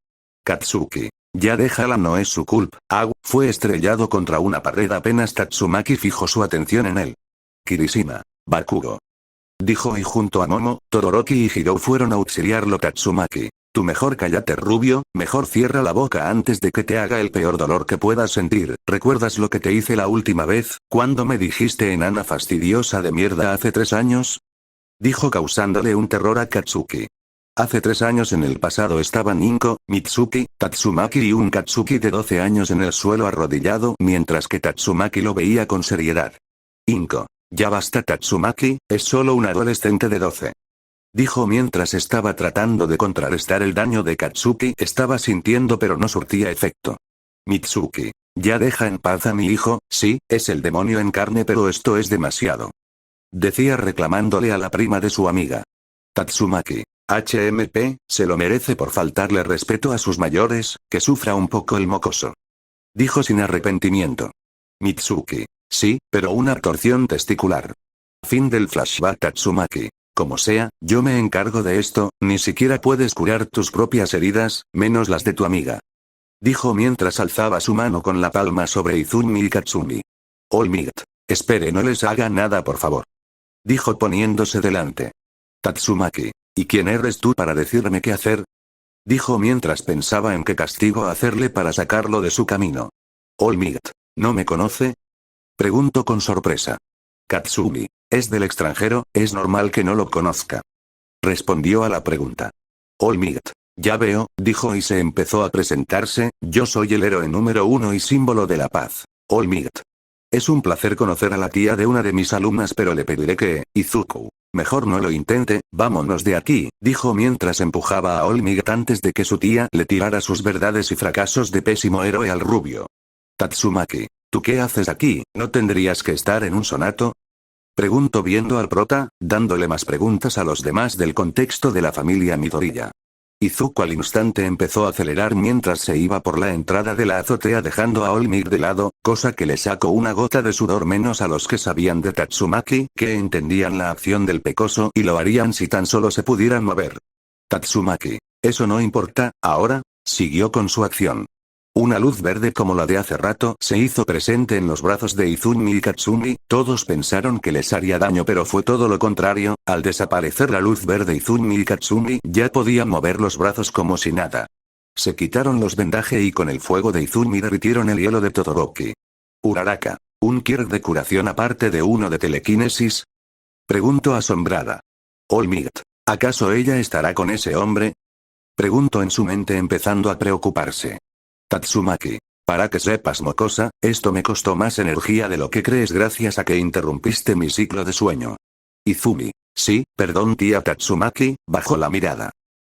Katsuki. Ya déjala, no es su culpa. Fue estrellado contra una pared apenas Tatsumaki fijó su atención en él. Kirishima. Bakugo. Dijo, y junto a Momo, Todoroki y Hiro fueron a auxiliarlo. Tatsumaki. Tú mejor cállate, rubio, mejor cierra la boca antes de que te haga el peor dolor que puedas sentir. ¿Recuerdas lo que te hice la última vez, cuando me dijiste enana fastidiosa de mierda hace 3 años? Dijo causándole un terror a Katsuki. Hace 3 años en el pasado estaban Inko, Mitsuki, Tatsumaki y un Katsuki de 12 años en el suelo arrodillado mientras que Tatsumaki lo veía con seriedad. Inko. Ya basta Tatsumaki, es solo un adolescente de 12. Dijo mientras estaba tratando de contrarrestar el daño de Katsuki estaba sintiendo pero no surtía efecto. Mitsuki. Ya deja en paz a mi hijo, sí, es el demonio en carne pero esto es demasiado. Decía reclamándole a la prima de su amiga. Tatsumaki. HMP, se lo merece por faltarle respeto a sus mayores, que sufra un poco el mocoso. Dijo sin arrepentimiento. Mitsuki. Sí, pero una torsión testicular. Fin del flashback. Tatsumaki. Como sea, yo me encargo de esto, ni siquiera puedes curar tus propias heridas, menos las de tu amiga. Dijo mientras alzaba su mano con la palma sobre Izumi y Katsumi. Olmigt. Espere, no les haga nada por favor. Dijo poniéndose delante. Tatsumaki. ¿Y quién eres tú para decirme qué hacer? Dijo mientras pensaba en qué castigo hacerle para sacarlo de su camino. Olmigt. ¿No me conoce? Preguntó con sorpresa. Katsumi. Es del extranjero, es normal que no lo conozca. Respondió a la pregunta. Olmigt. Ya veo, dijo y se empezó a presentarse, yo soy el héroe número 1 y símbolo de la paz. Olmigt. Es un placer conocer a la tía de una de mis alumnas, pero le pediré que, Izuku, mejor no lo intente, vámonos de aquí, dijo mientras empujaba a Olmigt antes de que su tía le tirara sus verdades y fracasos de pésimo héroe al rubio. Tatsumaki. ¿Tú qué haces aquí? ¿No tendrías que estar en un sonato? Preguntó viendo al prota, dándole más preguntas a los demás del contexto de la familia Midoriya. Izuku al instante empezó a acelerar mientras se iba por la entrada de la azotea dejando a All Might de lado, cosa que le sacó una gota de sudor menos a los que sabían de Tatsumaki, que entendían la acción del pecoso y lo harían si tan solo se pudieran mover. Tatsumaki. Eso no importa, ahora, siguió con su acción. Una luz verde como la de hace rato se hizo presente en los brazos de Izumi y Katsumi, todos pensaron que les haría daño pero fue todo lo contrario, al desaparecer la luz verde Izumi y Katsumi ya podían mover los brazos como si nada. Se quitaron los vendajes y con el fuego de Izumi derritieron el hielo de Todoroki. Uraraka, ¿un Kirk de curación aparte de uno de telequinesis? Preguntó asombrada. All Might, ¿acaso ella estará con ese hombre? Preguntó en su mente empezando a preocuparse. Tatsumaki. Para que sepas mocosa, esto me costó más energía de lo que crees gracias a que interrumpiste mi ciclo de sueño. Izumi. Sí, perdón tía Tatsumaki, bajó la mirada.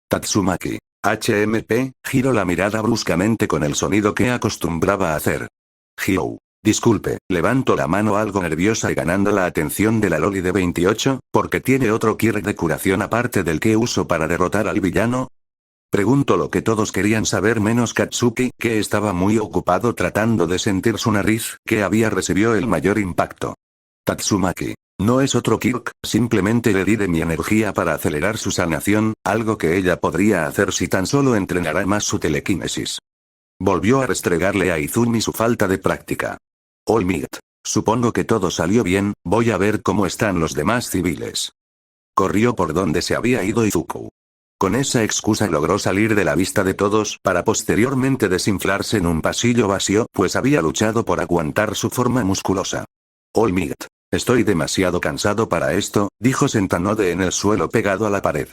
Tatsumaki. HMP, giró la mirada bruscamente con el sonido que acostumbraba a hacer. Hyou. Disculpe, levanto la mano algo nerviosa y ganando la atención de la loli de 28, porque tiene otro Kirk de curación aparte del que uso para derrotar al villano. Preguntó lo que todos querían saber menos Katsuki, que estaba muy ocupado tratando de sentir su nariz, que había recibido el mayor impacto. Tatsumaki. No es otro Kirk, simplemente le di de mi energía para acelerar su sanación, algo que ella podría hacer si tan solo entrenara más su telequinesis. Volvió a restregarle a Izumi su falta de práctica. All Might. Supongo que todo salió bien, voy a ver cómo están los demás civiles. Corrió por donde se había ido Izuku. Con esa excusa logró salir de la vista de todos para posteriormente desinflarse en un pasillo vacío, pues había luchado por aguantar su forma musculosa. All Might. Estoy demasiado cansado para esto, dijo Sentanode en el suelo pegado a la pared.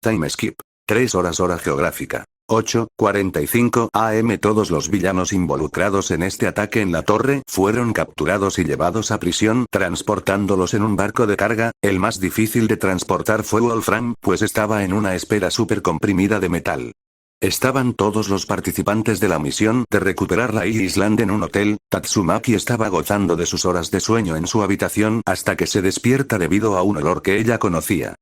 Time skip. 3 horas hora geográfica. 8:45 am. Todos los villanos involucrados en este ataque en la torre fueron capturados y llevados a prisión transportándolos en un barco de carga. El más difícil de transportar fue Wolfram, pues estaba en una esfera súper comprimida de metal. Estaban todos los participantes de la misión de recuperar la Island en un hotel. Tatsumaki estaba gozando de sus horas de sueño en su habitación hasta que se despierta debido a un olor que ella conocía.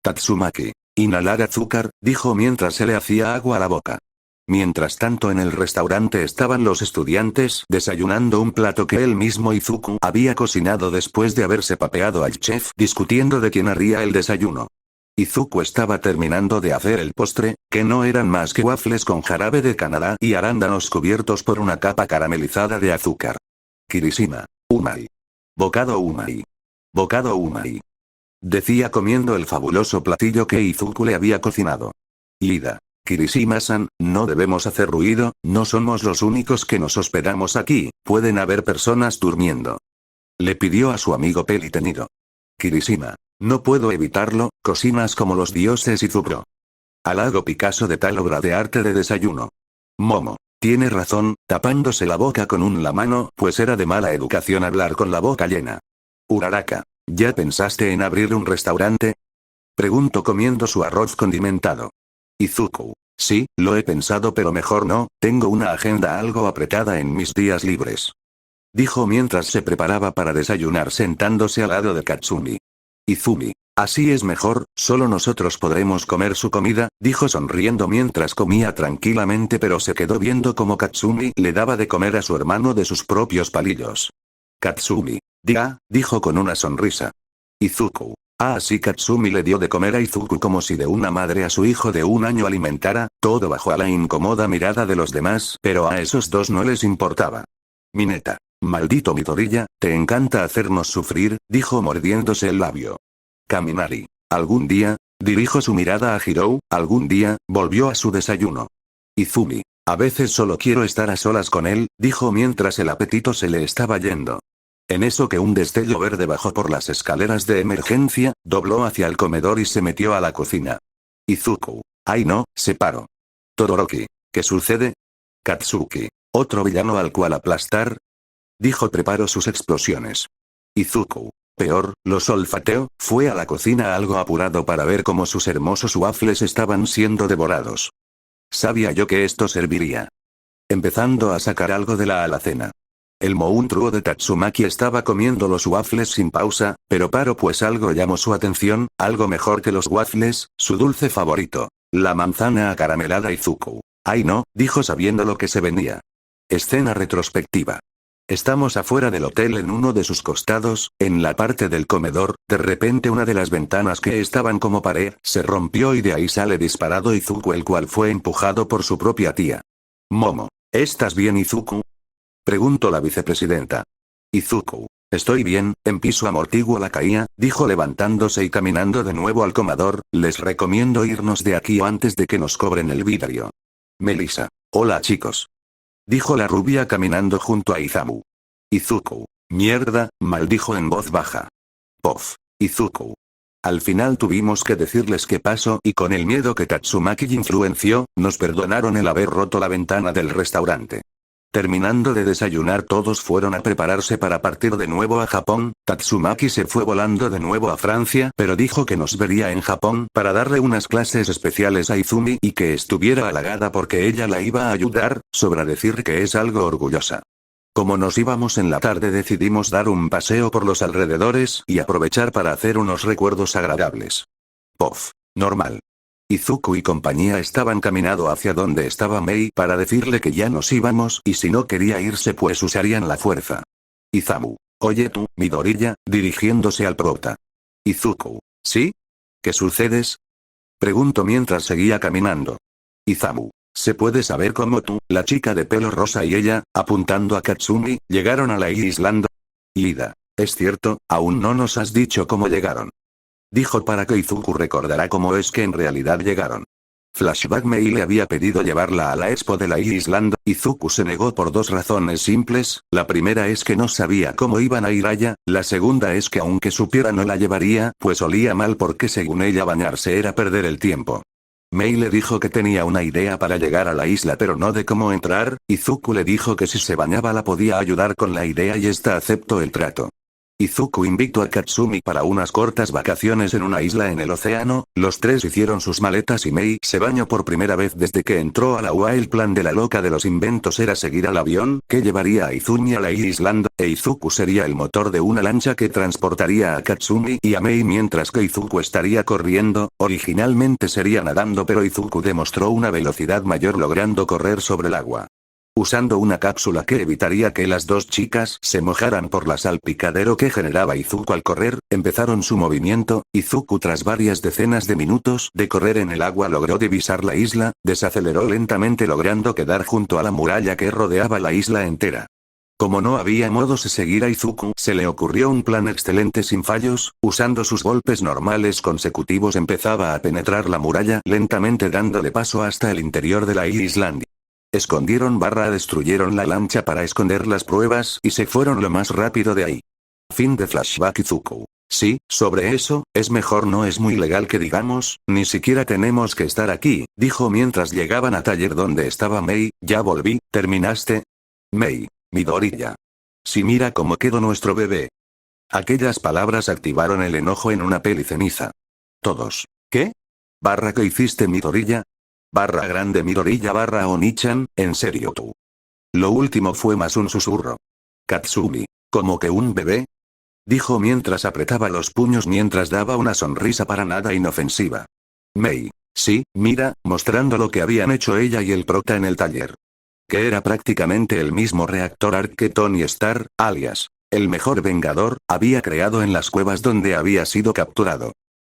Tatsumaki. Inhalar azúcar, dijo mientras se le hacía agua a la boca. Mientras tanto en el restaurante estaban los estudiantes desayunando un plato que él mismo Izuku había cocinado después de haberse papeado al chef discutiendo de quién haría el desayuno. Izuku estaba terminando de hacer el postre, que no eran más que waffles con jarabe de Canadá y arándanos cubiertos por una capa caramelizada de azúcar. Kirishima. Umai. Bocado umai. Bocado umai. Decía comiendo el fabuloso platillo que Izuku le había cocinado. Ida. Kirishima-san, no debemos hacer ruido, no somos los únicos que nos hospedamos aquí, pueden haber personas durmiendo. Le pidió a su amigo pelitenido. Kirishima. No puedo evitarlo, cocinas como los dioses Izuku. Halago Picasso de tal obra de arte de desayuno. Momo. Tiene razón, tapándose la boca con la mano, pues era de mala educación hablar con la boca llena. Uraraka. ¿Ya pensaste en abrir un restaurante? Preguntó comiendo su arroz condimentado. Izuku. Sí, lo he pensado pero mejor no, tengo una agenda algo apretada en mis días libres. Dijo mientras se preparaba para desayunar sentándose al lado de Katsumi. Izumi. Así es mejor, solo nosotros podremos comer su comida, dijo sonriendo mientras comía tranquilamente pero se quedó viendo cómo Katsumi le daba de comer a su hermano de sus propios palillos. Katsumi. Dijo con una sonrisa. Izuku. Así Katsumi le dio de comer a Izuku como si de una madre a su hijo de 1 año alimentara, todo bajo a la incómoda mirada de los demás, pero a esos dos no les importaba. Mineta. Maldito Midoriya, te encanta hacernos sufrir, dijo mordiéndose el labio. Kaminari. Algún día, dirijo su mirada a Hirou, algún día, volvió a su desayuno. Izumi. A veces solo quiero estar a solas con él, dijo mientras el apetito se le estaba yendo. En eso que un destello verde bajó por las escaleras de emergencia, dobló hacia el comedor y se metió a la cocina. Izuku. Ay no, se paró. Todoroki. ¿Qué sucede? Katsuki. ¿Otro villano al cual aplastar? Dijo preparó sus explosiones. Izuku. Peor, los olfateo, fue a la cocina algo apurado para ver cómo sus hermosos waffles estaban siendo devorados. Sabía yo que esto serviría. Empezando a sacar algo de la alacena. El monstruo de Tatsumaki estaba comiendo los waffles sin pausa, pero paró pues algo llamó su atención, algo mejor que los waffles, su dulce favorito. La manzana acaramelada Izuku. Ay no, dijo sabiendo lo que se venía. Escena retrospectiva. Estamos afuera del hotel en uno de sus costados, en la parte del comedor, de repente una de las ventanas que estaban como pared, se rompió y de ahí sale disparado Izuku, el cual fue empujado por su propia tía. Momo, ¿estás bien Izuku? Preguntó la vicepresidenta. Izuku, estoy bien, en piso amortiguo la caía, dijo levantándose y caminando de nuevo al comedor, les recomiendo irnos de aquí antes de que nos cobren el vidrio. Melissa. Hola chicos. Dijo la rubia caminando junto a Izamu. Izuku. Mierda, maldijo en voz baja. Pof. Izuku. Al final tuvimos que decirles qué pasó y con el miedo que Tatsumaki influenció, nos perdonaron el haber roto la ventana del restaurante. Terminando de desayunar todos fueron a prepararse para partir de nuevo a Japón. Tatsumaki se fue volando de nuevo a Francia, pero dijo que nos vería en Japón para darle unas clases especiales a Izumi y que estuviera halagada porque ella la iba a ayudar, sobra decir que es algo orgullosa. Como nos íbamos en la tarde decidimos dar un paseo por los alrededores y aprovechar para hacer unos recuerdos agradables. Pof. Normal. Izuku y compañía estaban caminando hacia donde estaba Mei para decirle que ya nos íbamos y si no quería irse pues usarían la fuerza. Izamu. Oye tú, Midoriya, dirigiéndose al prota. Izuku. ¿Sí? ¿Qué sucedes? Preguntó mientras seguía caminando. Izamu. ¿Se puede saber cómo tú, la chica de pelo rosa y ella, apuntando a Katsumi, llegaron a la isla? Ida. Es cierto, aún no nos has dicho cómo llegaron. Dijo para que Izuku recordara cómo es que en realidad llegaron. Flashback. Mei le había pedido llevarla a la expo de la Island, Izuku se negó por dos razones simples, la primera es que no sabía cómo iban a ir allá, la segunda es que aunque supiera no la llevaría, pues olía mal porque según ella bañarse era perder el tiempo. Mei le dijo que tenía una idea para llegar a la isla pero no de cómo entrar, Izuku le dijo que si se bañaba la podía ayudar con la idea y esta aceptó el trato. Izuku invitó a Katsumi para unas cortas vacaciones en una isla en el océano, los tres hicieron sus maletas y Mei se bañó por primera vez desde que entró a la UA. El plan de la loca de los inventos era seguir al avión, que llevaría a Izumi a la isla, e Izuku sería el motor de una lancha que transportaría a Katsumi y a Mei mientras que Izuku estaría corriendo, originalmente sería nadando pero Izuku demostró una velocidad mayor logrando correr sobre el agua. Usando una cápsula que evitaría que las dos chicas se mojaran por la salpicadero que generaba Izuku al correr, empezaron su movimiento, Izuku tras varias decenas de minutos de correr en el agua logró divisar la isla, desaceleró lentamente logrando quedar junto a la muralla que rodeaba la isla entera. Como no había modos de seguir a Izuku, se le ocurrió un plan excelente sin fallos, usando sus golpes normales consecutivos empezaba a penetrar la muralla lentamente dándole paso hasta el interior de la Islandia. Destruyeron la lancha para esconder las pruebas y se fueron lo más rápido de ahí. Fin de flashback. Izuku. Sí, sobre eso, es mejor no es muy legal que digamos, ni siquiera tenemos que estar aquí, dijo mientras llegaban a taller donde estaba Mei, ya volví, ¿terminaste? Mei. Midoriya. Sí, mira cómo quedó nuestro bebé. Aquellas palabras activaron el enojo en una peli ceniza. Todos. ¿Qué? ¿Qué hiciste Midoriya? Grande Midoriya Onichan, ¿en serio tú? Lo último fue más un susurro. Katsumi. ¿Cómo que un bebé? Dijo mientras apretaba los puños mientras daba una sonrisa para nada inofensiva. Mei. Sí, mira, mostrando lo que habían hecho ella y el prota en el taller. Que era prácticamente el mismo reactor Arc que Tony Stark, alias, el mejor vengador, había creado en las cuevas donde había sido capturado.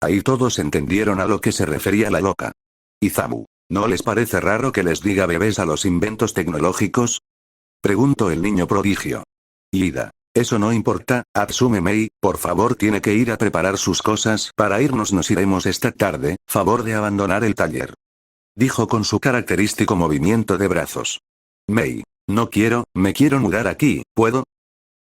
Ahí todos entendieron a lo que se refería la loca. Izamu. ¿No les parece raro que les diga bebés a los inventos tecnológicos? Preguntó el niño prodigio. Ida. Eso no importa, Atsume Mei, por favor tiene que ir a preparar sus cosas para irnos. Nos iremos esta tarde, favor de abandonar el taller. Dijo con su característico movimiento de brazos. Mei. No quiero, me quiero mudar aquí, ¿puedo?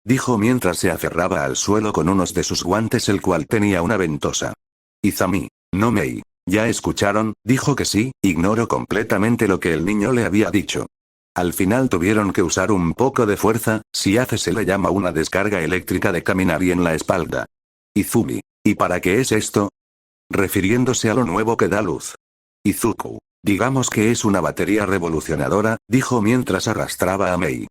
Dijo mientras se aferraba al suelo con unos de sus guantes el cual tenía una ventosa. Izami. No Mei. ¿Ya escucharon? Dijo que sí, ignoró completamente lo que el niño le había dicho. Al final tuvieron que usar un poco de fuerza, si hace se le llama una descarga eléctrica de caminar y en la espalda. Izumi. ¿Y para qué es esto? Refiriéndose a lo nuevo que da luz. Izuku. Digamos que es una batería revolucionadora, dijo mientras arrastraba a Mei.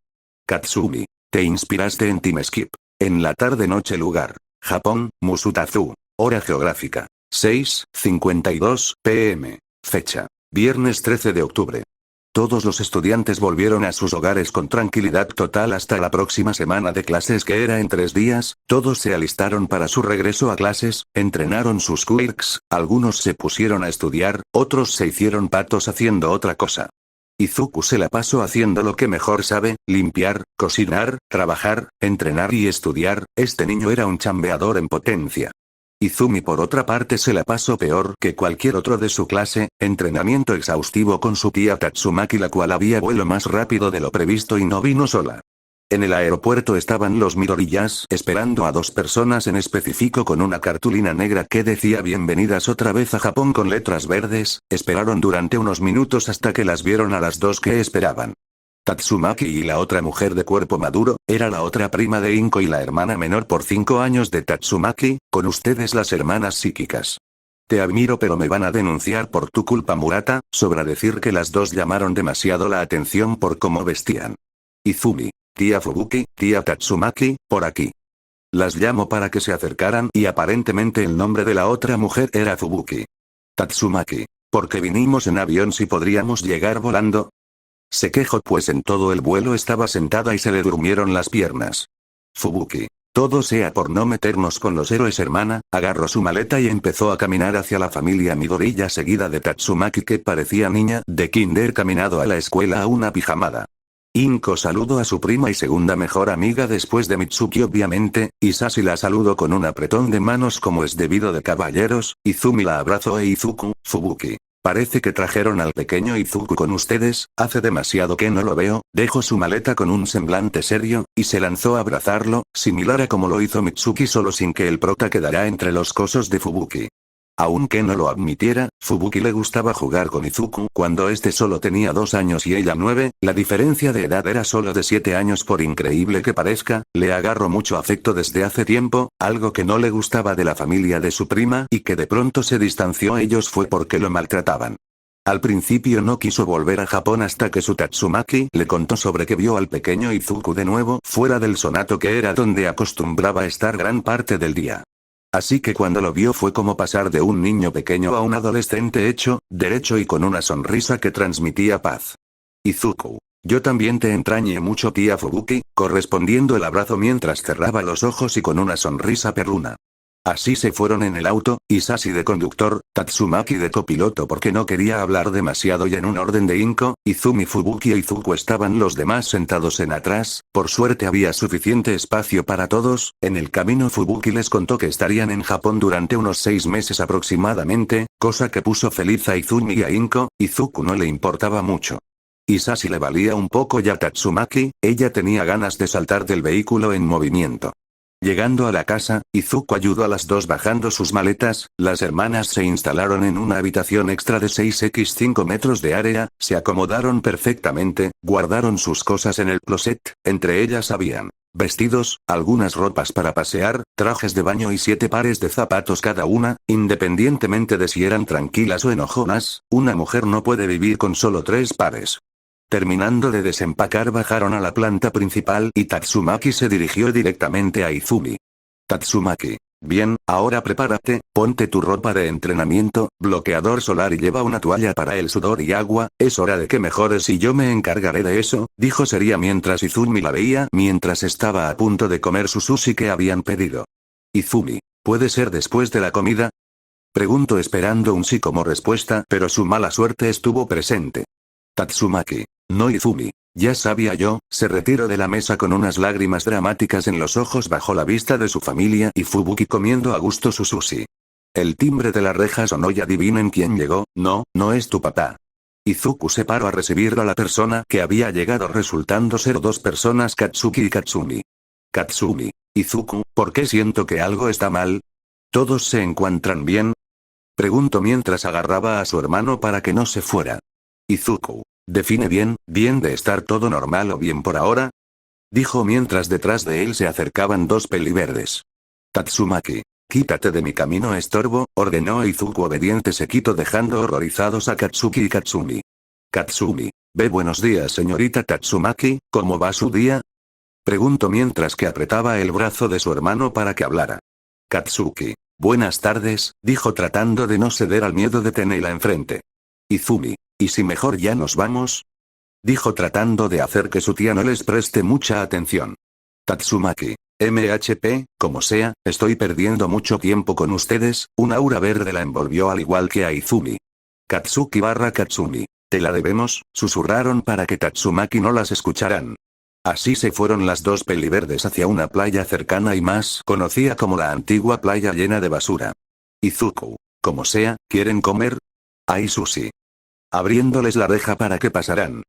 Katsumi. Te inspiraste en Time Skip. En la tarde-noche lugar. Japón, Musutazu. Hora geográfica. 6:52 p.m. Fecha. Viernes 13 de octubre. Todos los estudiantes volvieron a sus hogares con tranquilidad total hasta la próxima semana de clases que era en 3 días, todos se alistaron para su regreso a clases, entrenaron sus quirks, algunos se pusieron a estudiar, otros se hicieron patos haciendo otra cosa. Izuku se la pasó haciendo lo que mejor sabe, limpiar, cocinar, trabajar, entrenar y estudiar, este niño era un chambeador en potencia. Izumi por otra parte se la pasó peor que cualquier otro de su clase, entrenamiento exhaustivo con su tía Tatsumaki la cual había vuelo más rápido de lo previsto y no vino sola. En el aeropuerto estaban los Midoriyas esperando a 2 personas en específico con una cartulina negra que decía bienvenidas otra vez a Japón con letras verdes, esperaron durante unos minutos hasta que las vieron a las 2 que esperaban. Tatsumaki y la otra mujer de cuerpo maduro, era la otra prima de Inko y la hermana menor por 5 años de Tatsumaki, con ustedes las hermanas psíquicas. Te admiro pero me van a denunciar por tu culpa Murata, sobra decir que las 2 llamaron demasiado la atención por cómo vestían. Izumi, tía Fubuki, tía Tatsumaki, por aquí. Las llamo para que se acercaran y aparentemente el nombre de la otra mujer era Fubuki. Tatsumaki, ¿por qué vinimos en avión si podríamos llegar volando? Se quejó pues en todo el vuelo estaba sentada y se le durmieron las piernas. Fubuki. Todo sea por no meternos con los héroes hermana, agarró su maleta y empezó a caminar hacia la familia Midoriya seguida de Tatsumaki que parecía niña de kinder caminado a la escuela a una pijamada. Inko saludó a su prima y segunda mejor amiga después de Mitsuki obviamente, y Sashi la saludó con un apretón de manos como es debido de caballeros, Izumi la abrazó e Izuku, Fubuki. Parece que trajeron al pequeño Izuku con ustedes, hace demasiado que no lo veo, dejó su maleta con un semblante serio, y se lanzó a abrazarlo, similar a como lo hizo Mitsuki solo sin que el prota quedara entre los cosos de Fubuki. Aunque no lo admitiera, Fubuki le gustaba jugar con Izuku cuando este solo tenía 2 años y ella 9, la diferencia de edad era solo de 7 años por increíble que parezca, le agarró mucho afecto desde hace tiempo, algo que no le gustaba de la familia de su prima y que de pronto se distanció a ellos fue porque lo maltrataban. Al principio no quiso volver a Japón hasta que su Tatsumaki le contó sobre que vio al pequeño Izuku de nuevo fuera del sonato que era donde acostumbraba estar gran parte del día. Así que cuando lo vio fue como pasar de un niño pequeño a un adolescente hecho, derecho y con una sonrisa que transmitía paz. Izuku. Yo también te entrañé mucho tía Fubuki, correspondiendo el abrazo mientras cerraba los ojos y con una sonrisa perruna. Así se fueron en el auto, Isashi de conductor, Tatsumaki de copiloto porque no quería hablar demasiado y en un orden de Inko, Izumi Fubuki e Izuku estaban los demás sentados en atrás, por suerte había suficiente espacio para todos, en el camino Fubuki les contó que estarían en Japón durante unos 6 meses aproximadamente, cosa que puso feliz a Izumi y a Inko, Izuku no le importaba mucho. Isashi le valía un poco y a Tatsumaki, ella tenía ganas de saltar del vehículo en movimiento. Llegando a la casa, Izuku ayudó a las 2 bajando sus maletas, las hermanas se instalaron en una habitación extra de 6x5 metros de área, se acomodaron perfectamente, guardaron sus cosas en el closet, entre ellas habían vestidos, algunas ropas para pasear, trajes de baño y 7 pares de zapatos cada una, independientemente de si eran tranquilas o enojonas, una mujer no puede vivir con solo 3 pares. Terminando de desempacar bajaron a la planta principal y Tatsumaki se dirigió directamente a Izumi. Tatsumaki. Bien, ahora prepárate, ponte tu ropa de entrenamiento, bloqueador solar y lleva una toalla para el sudor y agua, es hora de que mejores y yo me encargaré de eso, dijo seria mientras Izumi la veía mientras estaba a punto de comer su sushi que habían pedido. Izumi. ¿Puede ser después de la comida? Preguntó esperando un sí como respuesta pero su mala suerte estuvo presente. Tatsumaki. No Izumi. Ya sabía yo, se retiró de la mesa con unas lágrimas dramáticas en los ojos bajo la vista de su familia y Fubuki comiendo a gusto su sushi. El timbre de la reja sonó y adivinen quién llegó, no, no es tu papá. Izuku se paró a recibirlo a la persona que había llegado resultando ser 2 personas Katsuki y Katsumi. Katsumi. Izuku, ¿por qué siento que algo está mal? ¿Todos se encuentran bien? Preguntó mientras agarraba a su hermano para que no se fuera. Izuku. Define bien, bien de estar todo normal o bien por ahora. Dijo mientras detrás de él se acercaban 2 peliverdes. Tatsumaki. Quítate de mi camino estorbo, ordenó Izuku obediente se quitó dejando horrorizados a Katsuki y Katsumi. Katsumi. Buenos días señorita Tatsumaki, ¿cómo va su día? Preguntó mientras que apretaba el brazo de su hermano para que hablara. Katsuki. Buenas tardes, dijo tratando de no ceder al miedo de tenerla enfrente. Izumi, ¿y si mejor ya nos vamos? Dijo tratando de hacer que su tía no les preste mucha atención. Tatsumaki. MHP, como sea, estoy perdiendo mucho tiempo con ustedes, un aura verde la envolvió al igual que a Izumi. Katsuki barra Katsumi. Te la debemos, susurraron para que Tatsumaki no las escucharan. Así se fueron las dos peliverdes hacia una playa cercana y más conocida como la antigua playa llena de basura. Izuku. Como sea, ¿quieren comer? Hay sushi. Abriéndoles la reja para que pasaran.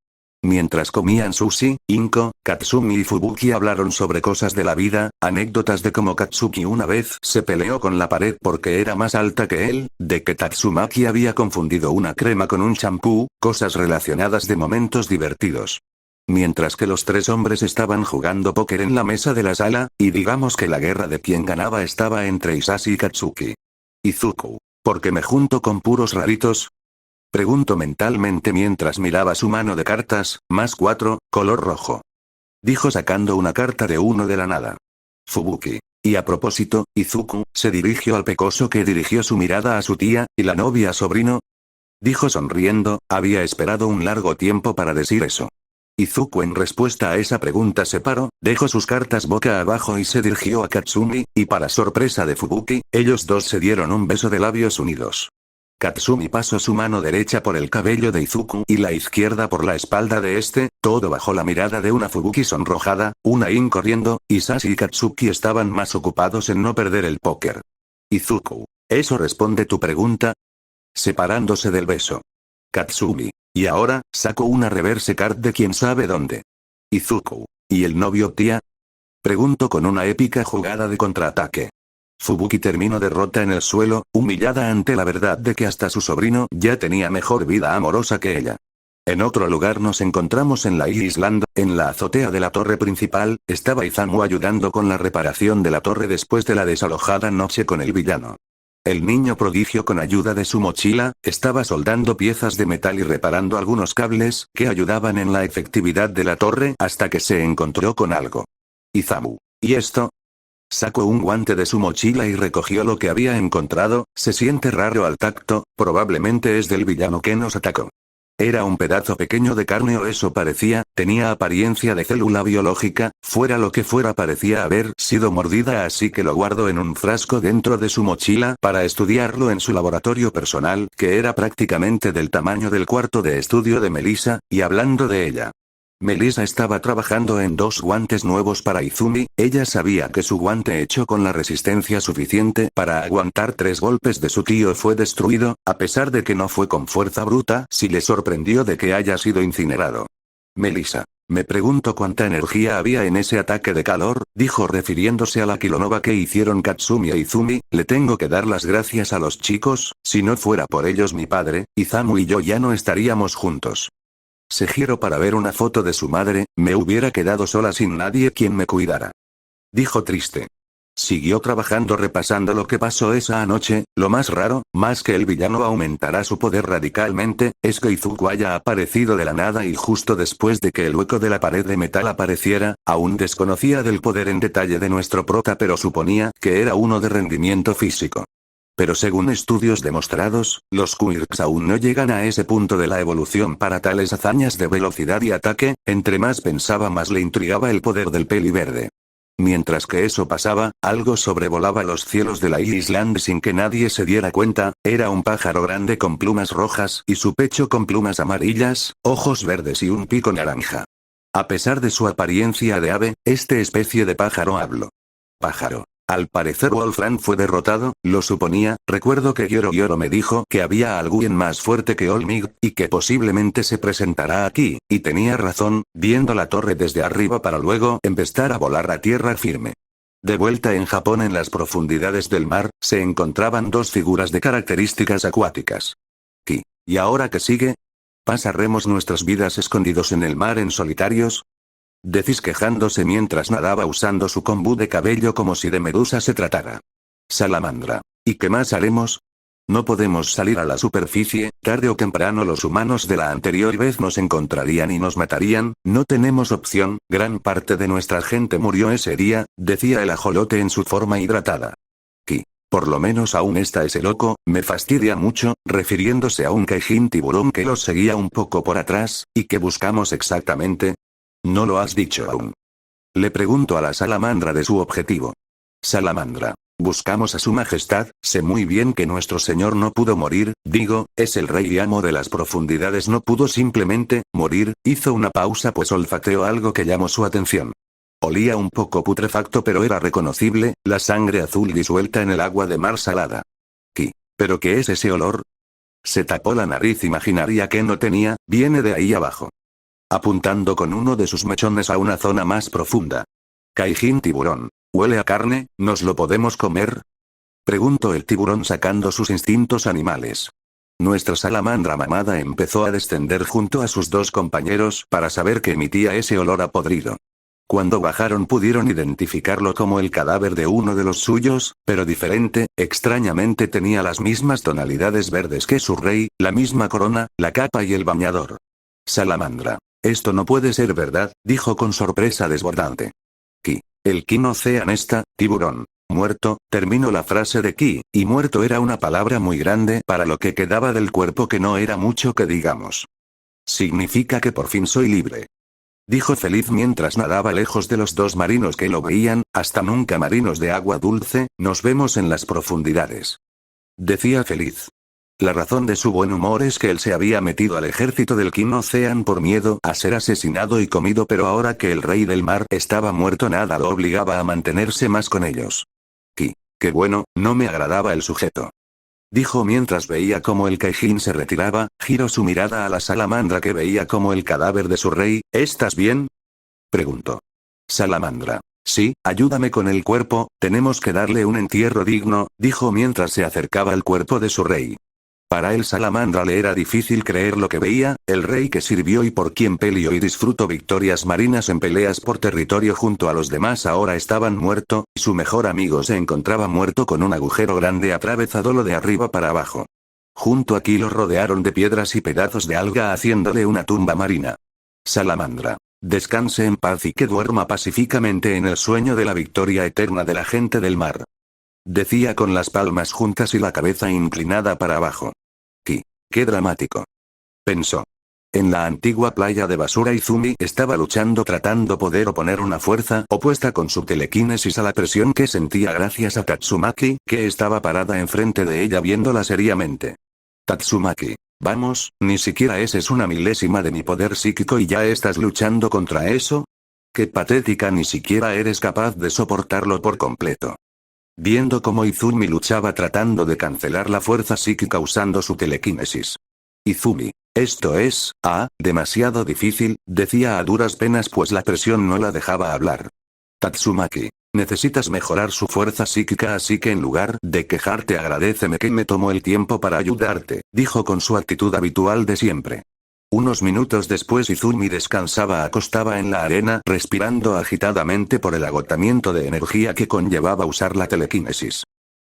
Mientras comían sushi, Inko, Katsumi y Fubuki hablaron sobre cosas de la vida, anécdotas de cómo Katsuki una vez se peleó con la pared porque era más alta que él, de que Tatsumaki había confundido una crema con un champú, cosas relacionadas de momentos divertidos. Mientras que los tres hombres estaban jugando póker en la mesa de la sala, y digamos que la guerra de quién ganaba estaba entre Isashi y Katsuki. Izuku. ¿Por qué me junto con puros raritos? Preguntó mentalmente mientras miraba su mano de cartas, +4, color rojo. Dijo sacando una carta de uno de la nada. Fubuki. Y a propósito, Izuku, se dirigió al pecoso que dirigió su mirada a su tía, ¿y la novia sobrino? Dijo sonriendo, había esperado un largo tiempo para decir eso. Izuku en respuesta a esa pregunta se paró, dejó sus cartas boca abajo y se dirigió a Katsumi, y para sorpresa de Fubuki, ellos dos se dieron un beso de labios unidos. Katsumi pasó su mano derecha por el cabello de Izuku y la izquierda por la espalda de este, todo bajo la mirada de una Fubuki sonrojada, una In corriendo, Isashi y Katsuki estaban más ocupados en no perder el póker. Izuku. ¿Eso responde tu pregunta? Separándose del beso. Katsumi. Y ahora, saco una reverse card de quién sabe dónde. Izuku. ¿Y el novio tía? Preguntó con una épica jugada de contraataque. Fubuki terminó derrota en el suelo, humillada ante la verdad de que hasta su sobrino ya tenía mejor vida amorosa que ella. En otro lugar nos encontramos en la Island, en la azotea de la torre principal, estaba Izamu ayudando con la reparación de la torre después de la desalojada noche con el villano. El niño prodigio con ayuda de su mochila, estaba soldando piezas de metal y reparando algunos cables que ayudaban en la efectividad de la torre hasta que se encontró con algo. Izamu. ¿Y esto? Sacó un guante de su mochila y recogió lo que había encontrado, se siente raro al tacto, probablemente es del villano que nos atacó. Era un pedazo pequeño de carne o eso parecía, tenía apariencia de célula biológica, fuera lo que fuera parecía haber sido mordida así que lo guardó en un frasco dentro de su mochila para estudiarlo en su laboratorio personal, que era prácticamente del tamaño del cuarto de estudio de Melissa, y hablando de ella. Melissa estaba trabajando en 2 guantes nuevos para Izumi, ella sabía que su guante hecho con la resistencia suficiente para aguantar 3 golpes de su tío fue destruido, a pesar de que no fue con fuerza bruta, si le sorprendió de que haya sido incinerado. Melissa. Me pregunto cuánta energía había en ese ataque de calor, dijo refiriéndose a la kilonova que hicieron Katsumi e Izumi, le tengo que dar las gracias a los chicos, si no fuera por ellos mi padre, Izamu y yo ya no estaríamos juntos. Se giró para ver una foto de su madre, me hubiera quedado sola sin nadie quien me cuidara. Dijo triste. Siguió trabajando repasando lo que pasó esa noche, lo más raro, más que el villano aumentará su poder radicalmente, es que Izuku haya aparecido de la nada y justo después de que el hueco de la pared de metal apareciera, aún desconocía del poder en detalle de nuestro prota pero suponía que era uno de rendimiento físico. Pero según estudios demostrados, los quirks aún no llegan a ese punto de la evolución para tales hazañas de velocidad y ataque, entre más pensaba más le intrigaba el poder del peli verde. Mientras que eso pasaba, algo sobrevolaba los cielos de la Island sin que nadie se diera cuenta, era un pájaro grande con plumas rojas y su pecho con plumas amarillas, ojos verdes y un pico naranja. A pesar de su apariencia de ave, esta especie de pájaro habló. Pájaro. Al parecer Wolfram fue derrotado, lo suponía, recuerdo que Yoro me dijo que había alguien más fuerte que Olmig, y que posiblemente se presentará aquí, y tenía razón, viendo la torre desde arriba para luego empezar a volar a tierra firme. De vuelta en Japón en las profundidades del mar, se encontraban 2 figuras de características acuáticas. ¿Y ahora qué sigue? ¿Pasaremos nuestras vidas escondidos en el mar en solitarios? Decís quejándose mientras nadaba usando su kombu de cabello como si de medusa se tratara. Salamandra. ¿Y qué más haremos? No podemos salir a la superficie, tarde o temprano los humanos de la anterior vez nos encontrarían y nos matarían, no tenemos opción, gran parte de nuestra gente murió ese día, decía el ajolote en su forma hidratada. Por lo menos aún está ese loco, me fastidia mucho, refiriéndose a un Kaijin tiburón que los seguía un poco por atrás, ¿y qué buscamos exactamente? No lo has dicho aún. Le pregunto a la salamandra de su objetivo. Salamandra. Buscamos a su majestad, sé muy bien que nuestro señor no pudo morir, digo, es el rey y amo de las profundidades, no pudo simplemente morir, hizo una pausa pues olfateó algo que llamó su atención. Olía un poco putrefacto pero era reconocible, la sangre azul disuelta en el agua de mar salada. ¿Qué? ¿Pero qué es ese olor? Se tapó la nariz imaginaria que no tenía, viene de ahí abajo. Apuntando con uno de sus mechones a una zona más profunda. Kaijin tiburón. ¿Huele a carne? ¿Nos lo podemos comer? Preguntó el tiburón sacando sus instintos animales. Nuestra salamandra mamada empezó a descender junto a sus dos compañeros para saber que emitía ese olor a podrido. Cuando bajaron pudieron identificarlo como el cadáver de uno de los suyos, pero diferente, extrañamente tenía las mismas tonalidades verdes que su rey, la misma corona, la capa y el bañador. Salamandra. Esto no puede ser verdad, dijo con sorpresa desbordante. Ki. El Ki no sean esta, tiburón. Muerto, terminó la frase de Ki, y muerto era una palabra muy grande para lo que quedaba del cuerpo que no era mucho que digamos. Significa que por fin soy libre. Dijo feliz mientras nadaba lejos de los dos marinos que lo veían, hasta nunca marinos de agua dulce, nos vemos en las profundidades. Decía feliz. La razón de su buen humor es que él se había metido al ejército del King Ocean por miedo a ser asesinado y comido, pero ahora que el rey del mar estaba muerto nada lo obligaba a mantenerse más con ellos. Qué bueno, no me agradaba el sujeto. Dijo mientras veía cómo el Kaijin se retiraba, giró su mirada a la salamandra que veía como el cadáver de su rey. ¿Estás bien? Preguntó. Salamandra. Sí, ayúdame con el cuerpo, tenemos que darle un entierro digno, dijo mientras se acercaba al cuerpo de su rey. Para el salamandra le era difícil creer lo que veía, el rey que sirvió y por quien peleó y disfrutó victorias marinas en peleas por territorio junto a los demás ahora estaban muerto, y su mejor amigo se encontraba muerto con un agujero grande atravesado de arriba para abajo. Junto aquí lo rodearon de piedras y pedazos de alga haciéndole una tumba marina. Salamandra. Descanse en paz y que duerma pacíficamente en el sueño de la victoria eterna de la gente del mar. Decía con las palmas juntas y la cabeza inclinada para abajo. ¡Qué dramático! Pensó. En la antigua playa de basura Izumi estaba luchando tratando poder oponer una fuerza opuesta con su telequinesis a la presión que sentía gracias a Tatsumaki, que estaba parada enfrente de ella viéndola seriamente. Tatsumaki. Vamos, ni siquiera esa es una milésima de mi poder psíquico y ya estás luchando contra eso. ¡Qué patética! Ni siquiera eres capaz de soportarlo por completo. Viendo cómo Izumi luchaba tratando de cancelar la fuerza psíquica usando su telequinesis. Izumi. Esto es, demasiado difícil, decía a duras penas pues la presión no la dejaba hablar. Tatsumaki. Necesitas mejorar su fuerza psíquica así que en lugar de quejarte agradéceme que me tomó el tiempo para ayudarte, dijo con su actitud habitual de siempre. Unos minutos después Izumi descansaba acostada en la arena respirando agitadamente por el agotamiento de energía que conllevaba usar la telequinesis.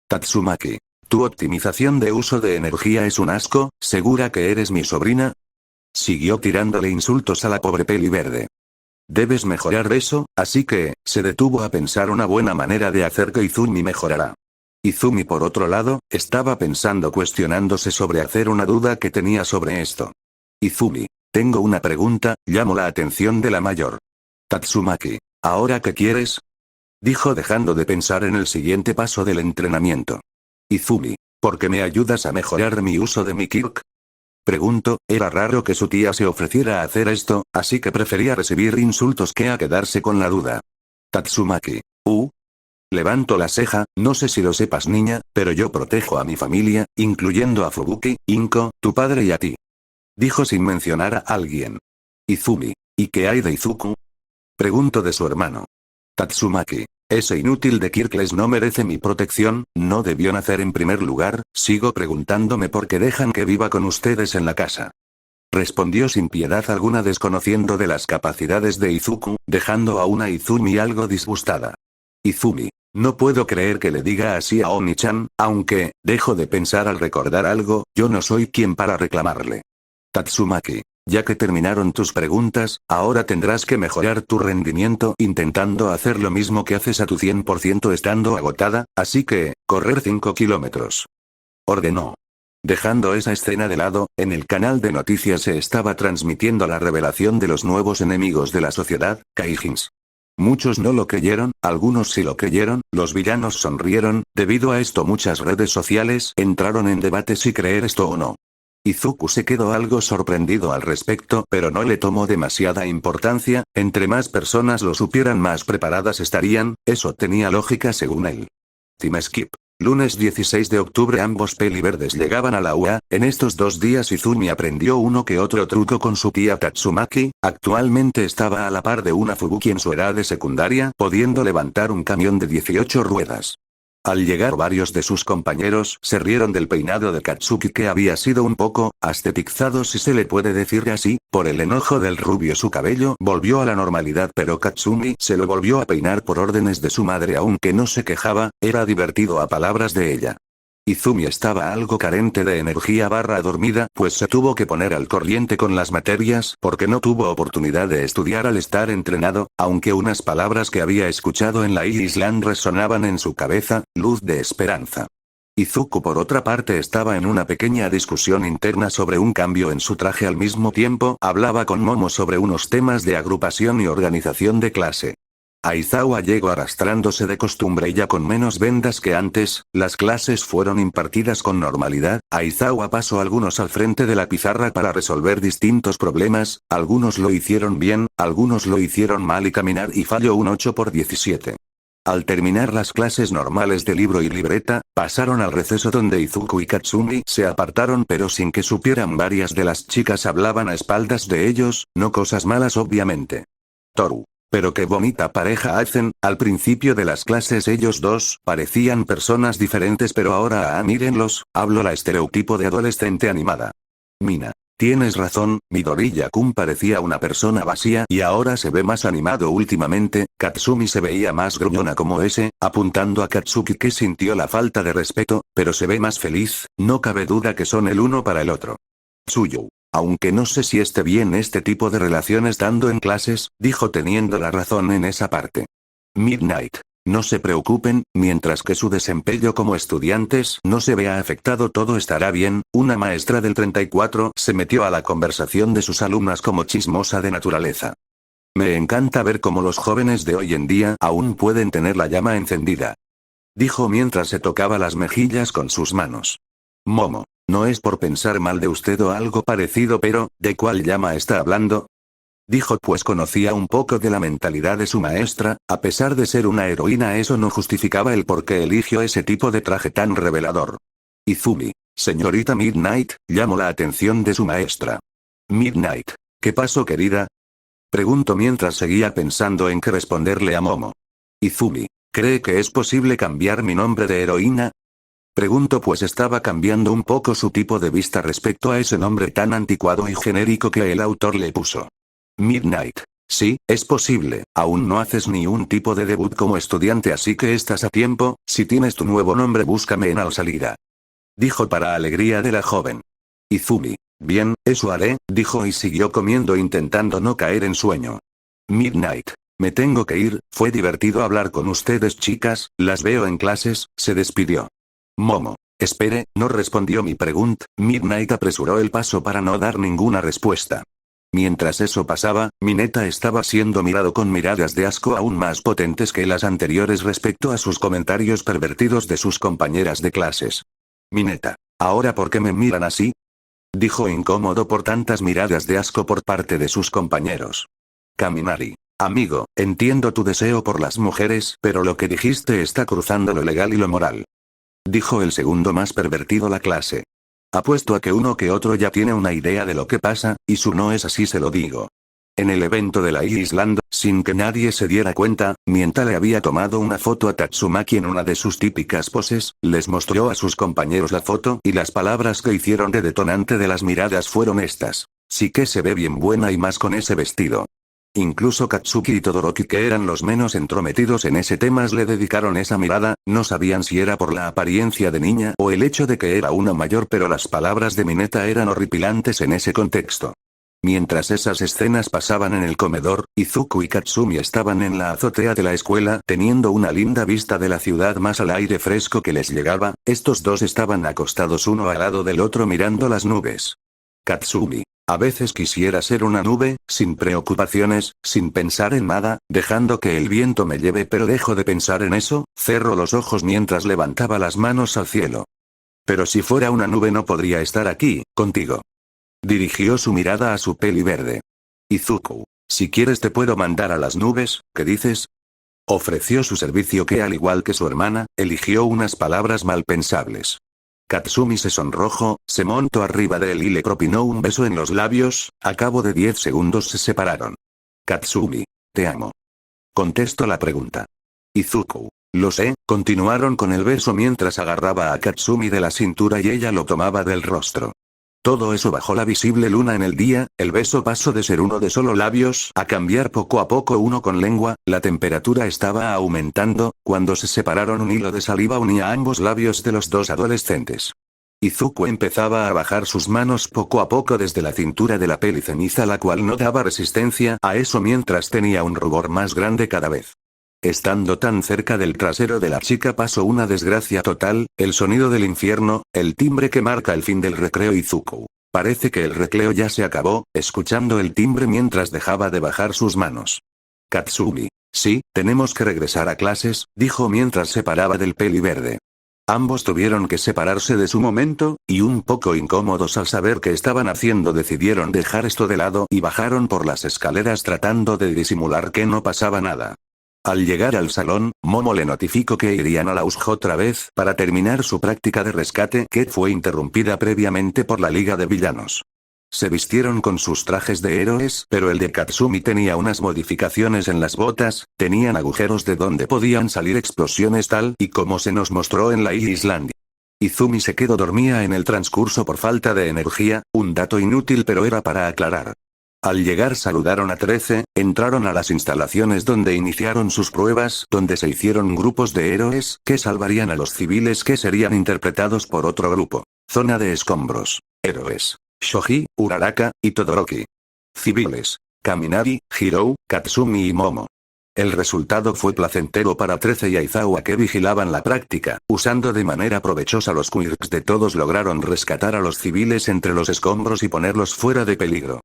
Tatsumaki. Tu optimización de uso de energía es un asco, ¿segura que eres mi sobrina? Siguió tirándole insultos a la pobre peli verde. Debes mejorar eso, así que, se detuvo a pensar una buena manera de hacer que Izumi mejorara. Izumi por otro lado, estaba pensando cuestionándose sobre hacer una duda que tenía sobre esto. Izumi. Tengo una pregunta, llamó la atención de la mayor. Tatsumaki. ¿Ahora qué quieres? Dijo dejando de pensar en el siguiente paso del entrenamiento. Izumi. ¿Por qué me ayudas a mejorar mi uso de mi Kirk? Preguntó, era raro que su tía se ofreciera a hacer esto, así que prefería recibir insultos que a quedarse con la duda. Tatsumaki. Levanto la ceja, no sé si lo sepas niña, pero yo protejo a mi familia, incluyendo a Fubuki, Inko, tu padre y a ti. Dijo sin mencionar a alguien. Izumi. ¿Y qué hay de Izuku? Preguntó de su hermano. Tatsumaki. Ese inútil de Kirkles no merece mi protección, no debió nacer en primer lugar, sigo preguntándome por qué dejan que viva con ustedes en la casa. Respondió sin piedad alguna desconociendo de las capacidades de Izuku, dejando a una Izumi algo disgustada. Izumi. No puedo creer que le diga así a Oni-chan, aunque, dejo de pensar al recordar algo, yo no soy quien para reclamarle. Tatsumaki. Ya que terminaron tus preguntas, ahora tendrás que mejorar tu rendimiento intentando hacer lo mismo que haces a tu 100% estando agotada, así que, correr 5 kilómetros. Ordenó. Dejando esa escena de lado, en el canal de noticias se estaba transmitiendo la revelación de los nuevos enemigos de la sociedad, Kaijins. Muchos no lo creyeron, algunos sí lo creyeron, los villanos sonrieron, debido a esto muchas redes sociales entraron en debate si creer esto o no. Izuku se quedó algo sorprendido al respecto, pero no le tomó demasiada importancia, entre más personas lo supieran más preparadas estarían, eso tenía lógica según él. Time Skip. Lunes 16 de octubre ambos peliverdes llegaban a la UA, en estos 2 días Izumi aprendió uno que otro truco con su tía Tatsumaki, actualmente estaba a la par de una Fubuki en su edad de secundaria, pudiendo levantar un camión de 18 ruedas. Al llegar varios de sus compañeros se rieron del peinado de Katsuki que había sido un poco, astetizado si se le puede decir así, por el enojo del rubio su cabello volvió a la normalidad pero Katsumi se lo volvió a peinar por órdenes de su madre aunque no se quejaba, era divertido a palabras de ella. Izumi estaba algo carente de energía dormida pues se tuvo que poner al corriente con las materias porque no tuvo oportunidad de estudiar al estar entrenado, aunque unas palabras que había escuchado en la Island resonaban en su cabeza, luz de esperanza. Izuku por otra parte estaba en una pequeña discusión interna sobre un cambio en su traje al mismo tiempo hablaba con Momo sobre unos temas de agrupación y organización de clase. Aizawa llegó arrastrándose de costumbre y ya con menos vendas que antes, las clases fueron impartidas con normalidad, Aizawa pasó algunos al frente de la pizarra para resolver distintos problemas, algunos lo hicieron bien, algunos lo hicieron mal y caminar y falló un 8/17. Al terminar las clases normales de libro y libreta, pasaron al receso donde Izuku y Katsumi se apartaron pero sin que supieran varias de las chicas hablaban a espaldas de ellos, no cosas malas obviamente. Toru. Pero qué bonita pareja hacen, al principio de las clases ellos dos parecían personas diferentes pero ahora mírenlos, hablo la estereotipo de adolescente animada. Mina. Tienes razón, Midoriya-kun parecía una persona vacía y ahora se ve más animado últimamente, Katsumi se veía más gruñona como ese, apuntando a Katsuki que sintió la falta de respeto, pero se ve más feliz, no cabe duda que son el uno para el otro. Tsuyu. Aunque no sé si esté bien este tipo de relación estando en clases, dijo teniendo la razón en esa parte. Midnight. No se preocupen, mientras que su desempeño como estudiantes no se vea afectado todo estará bien, una maestra del 34 se metió a la conversación de sus alumnas como chismosa de naturaleza. Me encanta ver cómo los jóvenes de hoy en día aún pueden tener la llama encendida. Dijo mientras se tocaba las mejillas con sus manos. Momo. No es por pensar mal de usted o algo parecido pero, ¿de cuál llama está hablando? Dijo pues conocía un poco de la mentalidad de su maestra, a pesar de ser una heroína eso no justificaba el por qué eligió ese tipo de traje tan revelador. Izumi. Señorita Midnight, llamó la atención de su maestra. Midnight. ¿Qué pasó querida? Preguntó mientras seguía pensando en qué responderle a Momo. Izumi. ¿Cree que es posible cambiar mi nombre de heroína? Pregunto pues estaba cambiando un poco su tipo de vista respecto a ese nombre tan anticuado y genérico que el autor le puso. Midnight. Sí, es posible, aún no haces ni un tipo de debut como estudiante así que estás a tiempo, si tienes tu nuevo nombre búscame en la salida. Dijo para alegría de la joven. Izumi. Bien, eso haré, dijo y siguió comiendo intentando no caer en sueño. Midnight. Me tengo que ir, fue divertido hablar con ustedes chicas, las veo en clases, se despidió. Momo. Espere, no respondió mi pregunta, Midnight apresuró el paso para no dar ninguna respuesta. Mientras eso pasaba, Mineta estaba siendo mirado con miradas de asco aún más potentes que las anteriores respecto a sus comentarios pervertidos de sus compañeras de clases. Mineta. ¿Ahora por qué me miran así? Dijo incómodo por tantas miradas de asco por parte de sus compañeros. Kaminari. Amigo, entiendo tu deseo por las mujeres, pero lo que dijiste está cruzando lo legal y lo moral. Dijo el segundo más pervertido la clase. Apuesto a que uno que otro ya tiene una idea de lo que pasa, y su no es así se lo digo. En el evento de la Island, sin que nadie se diera cuenta, mientras le había tomado una foto a Tatsumaki en una de sus típicas poses, les mostró a sus compañeros la foto y las palabras que hicieron de detonante de las miradas fueron estas. Sí que se ve bien buena y más con ese vestido. Incluso Katsuki y Todoroki que eran los menos entrometidos en ese tema le dedicaron esa mirada, no sabían si era por la apariencia de niña o el hecho de que era una mayor pero las palabras de Mineta eran horripilantes en ese contexto. Mientras esas escenas pasaban en el comedor, Izuku y Katsumi estaban en la azotea de la escuela teniendo una linda vista de la ciudad más al aire fresco que les llegaba. Estos dos estaban acostados uno al lado del otro mirando las nubes. Katsumi. A veces quisiera ser una nube, sin preocupaciones, sin pensar en nada, dejando que el viento me lleve, pero dejo de pensar en eso, cerro los ojos mientras levantaba las manos al cielo. Pero si fuera una nube no podría estar aquí, contigo. Dirigió su mirada a su peli verde. Izuku, si quieres te puedo mandar a las nubes, ¿qué dices? Ofreció su servicio que al igual que su hermana, eligió unas palabras mal pensables. Katsumi se sonrojó, se montó arriba de él y le propinó un beso en los labios. A cabo de 10 segundos se separaron. Katsumi, te amo. Contestó la pregunta. Izuku, lo sé, continuaron con el beso mientras agarraba a Katsumi de la cintura y ella lo tomaba del rostro. Todo eso bajo la visible luna en el día. El beso pasó de ser uno de solo labios a cambiar poco a poco uno con lengua. La temperatura estaba aumentando. Cuando se separaron un hilo de saliva unía ambos labios de los dos adolescentes. Izuku empezaba a bajar sus manos poco a poco desde la cintura de la peli ceniza, la cual no daba resistencia a eso mientras tenía un rubor más grande cada vez. Estando tan cerca del trasero de la chica pasó una desgracia total, el sonido del infierno, el timbre que marca el fin del recreo. Izuku. Parece que el recreo ya se acabó, escuchando el timbre mientras dejaba de bajar sus manos. Katsumi. Sí, tenemos que regresar a clases, dijo mientras se paraba del peli verde. Ambos tuvieron que separarse de su momento, y un poco incómodos al saber qué estaban haciendo decidieron dejar esto de lado y bajaron por las escaleras tratando de disimular que no pasaba nada. Al llegar al salón, Momo le notificó que irían a la USJ otra vez para terminar su práctica de rescate que fue interrumpida previamente por la Liga de Villanos. Se vistieron con sus trajes de héroes, pero el de Katsumi tenía unas modificaciones en las botas, tenían agujeros de donde podían salir explosiones tal y como se nos mostró en la Islandia. Izumi se quedó dormida en el transcurso por falta de energía, un dato inútil pero era para aclarar. Al llegar saludaron a 13, entraron a las instalaciones donde iniciaron sus pruebas, donde se hicieron grupos de héroes que salvarían a los civiles que serían interpretados por otro grupo. Zona de escombros. Héroes. Shoji, Uraraka, y Todoroki. Civiles. Kaminari, Hirou, Katsumi y Momo. El resultado fue placentero para 13 y Aizawa que vigilaban la práctica, usando de manera provechosa los quirks de todos lograron rescatar a los civiles entre los escombros y ponerlos fuera de peligro.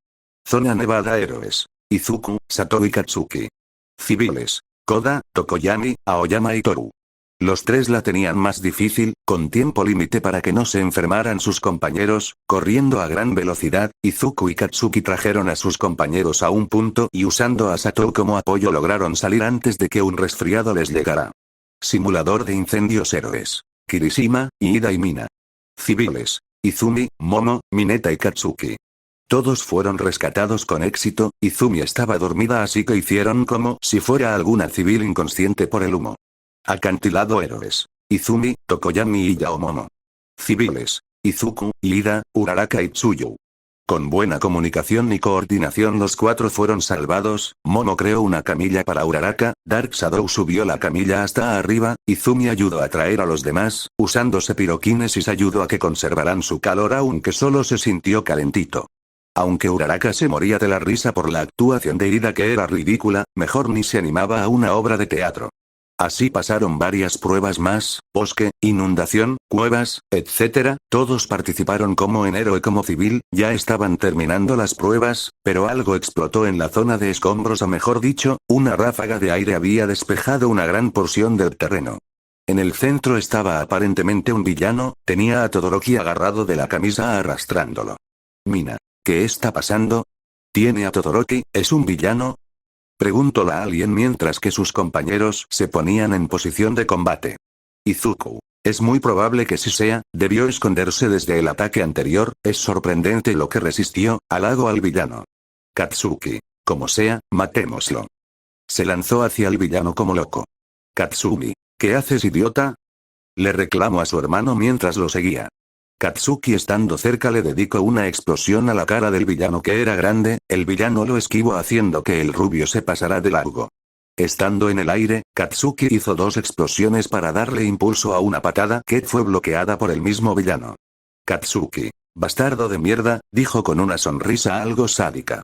Zona Nevada. Héroes. Izuku, Sato y Katsuki. Civiles. Koda, Tokoyami, Aoyama y Toru. Los tres la tenían más difícil, con tiempo límite para que no se enfermaran sus compañeros, corriendo a gran velocidad. Izuku y Katsuki trajeron a sus compañeros a un punto y usando a Sato como apoyo lograron salir antes de que un resfriado les llegara. Simulador de incendios. Héroes. Kirishima, Ida y Mina. Civiles. Izumi, Momo, Mineta y Katsuki. Todos fueron rescatados con éxito. Izumi estaba dormida así que hicieron como si fuera alguna civil inconsciente por el humo. Acantilado. Héroes. Izumi, Tokoyami y Yaomomo. Civiles. Izuku, Ida, Uraraka y Tsuyu. Con buena comunicación y coordinación los cuatro fueron salvados. Momo creó una camilla para Uraraka, Dark Shadow subió la camilla hasta arriba, Izumi ayudó a traer a los demás, usándose piroquinesis ayudó a que conservaran su calor aunque solo se sintió calentito. Aunque Uraraka se moría de la risa por la actuación de Ida que era ridícula, mejor ni se animaba a una obra de teatro. Así pasaron varias pruebas más, bosque, inundación, cuevas, etc. Todos participaron como en héroe como civil, ya estaban terminando las pruebas, pero algo explotó en la zona de escombros o mejor dicho, una ráfaga de aire había despejado una gran porción del terreno. En el centro estaba aparentemente un villano, tenía a Todoroki agarrado de la camisa arrastrándolo. Mina. ¿Qué está pasando? ¿Tiene a Todoroki? ¿Es un villano? Preguntó la alien mientras que sus compañeros se ponían en posición de combate. Izuku. Es muy probable que sí sea, debió esconderse desde el ataque anterior, es sorprendente lo que resistió, halago al villano. Katsuki. Como sea, matémoslo. Se lanzó hacia el villano como loco. Katsumi. ¿Qué haces, idiota? Le reclamó a su hermano mientras lo seguía. Katsuki estando cerca le dedicó una explosión a la cara del villano que era grande, el villano lo esquivó haciendo que el rubio se pasara de largo. Estando en el aire, Katsuki hizo 2 explosiones para darle impulso a una patada que fue bloqueada por el mismo villano. Katsuki. Bastardo de mierda, dijo con una sonrisa algo sádica.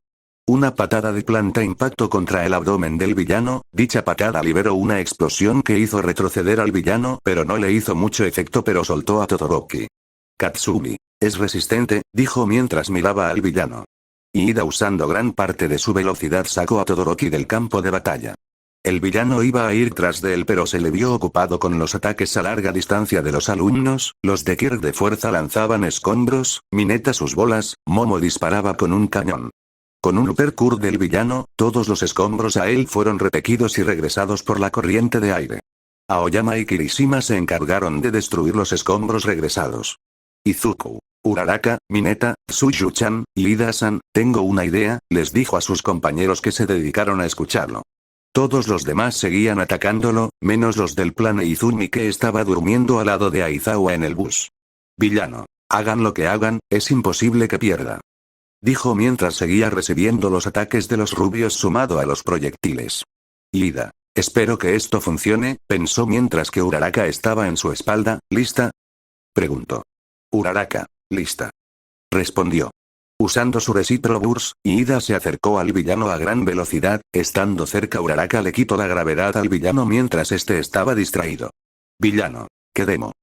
Una patada de planta impactó contra el abdomen del villano, dicha patada liberó una explosión que hizo retroceder al villano pero no le hizo mucho efecto pero soltó a Todoroki. Katsumi. Es resistente, dijo mientras miraba al villano. Iida usando gran parte de su velocidad sacó a Todoroki del campo de batalla. El villano iba a ir tras de él pero se le vio ocupado con los ataques a larga distancia de los alumnos, los de Kirk de fuerza lanzaban escombros, Mineta sus bolas, Momo disparaba con un cañón. Con un uppercut del villano, todos los escombros a él fueron repelidos y regresados por la corriente de aire. Aoyama y Kirishima se encargaron de destruir los escombros regresados. Izuku, Uraraka, Mineta, Tsuyu-chan, y Ida-san, tengo una idea, les dijo a sus compañeros que se dedicaron a escucharlo. Todos los demás seguían atacándolo, menos los del plan Izumi que estaba durmiendo al lado de Aizawa en el bus. Villano. Hagan lo que hagan, es imposible que pierda. Dijo mientras seguía recibiendo los ataques de los rubios sumado a los proyectiles. Ida. Espero que esto funcione, pensó mientras que Uraraka estaba en su espalda, ¿lista? Preguntó. Uraraka. Lista. Respondió. Usando su Recipro Burst, Ida se acercó al villano a gran velocidad, estando cerca Uraraka le quitó la gravedad al villano mientras este estaba distraído. Villano. ¡Qué demo!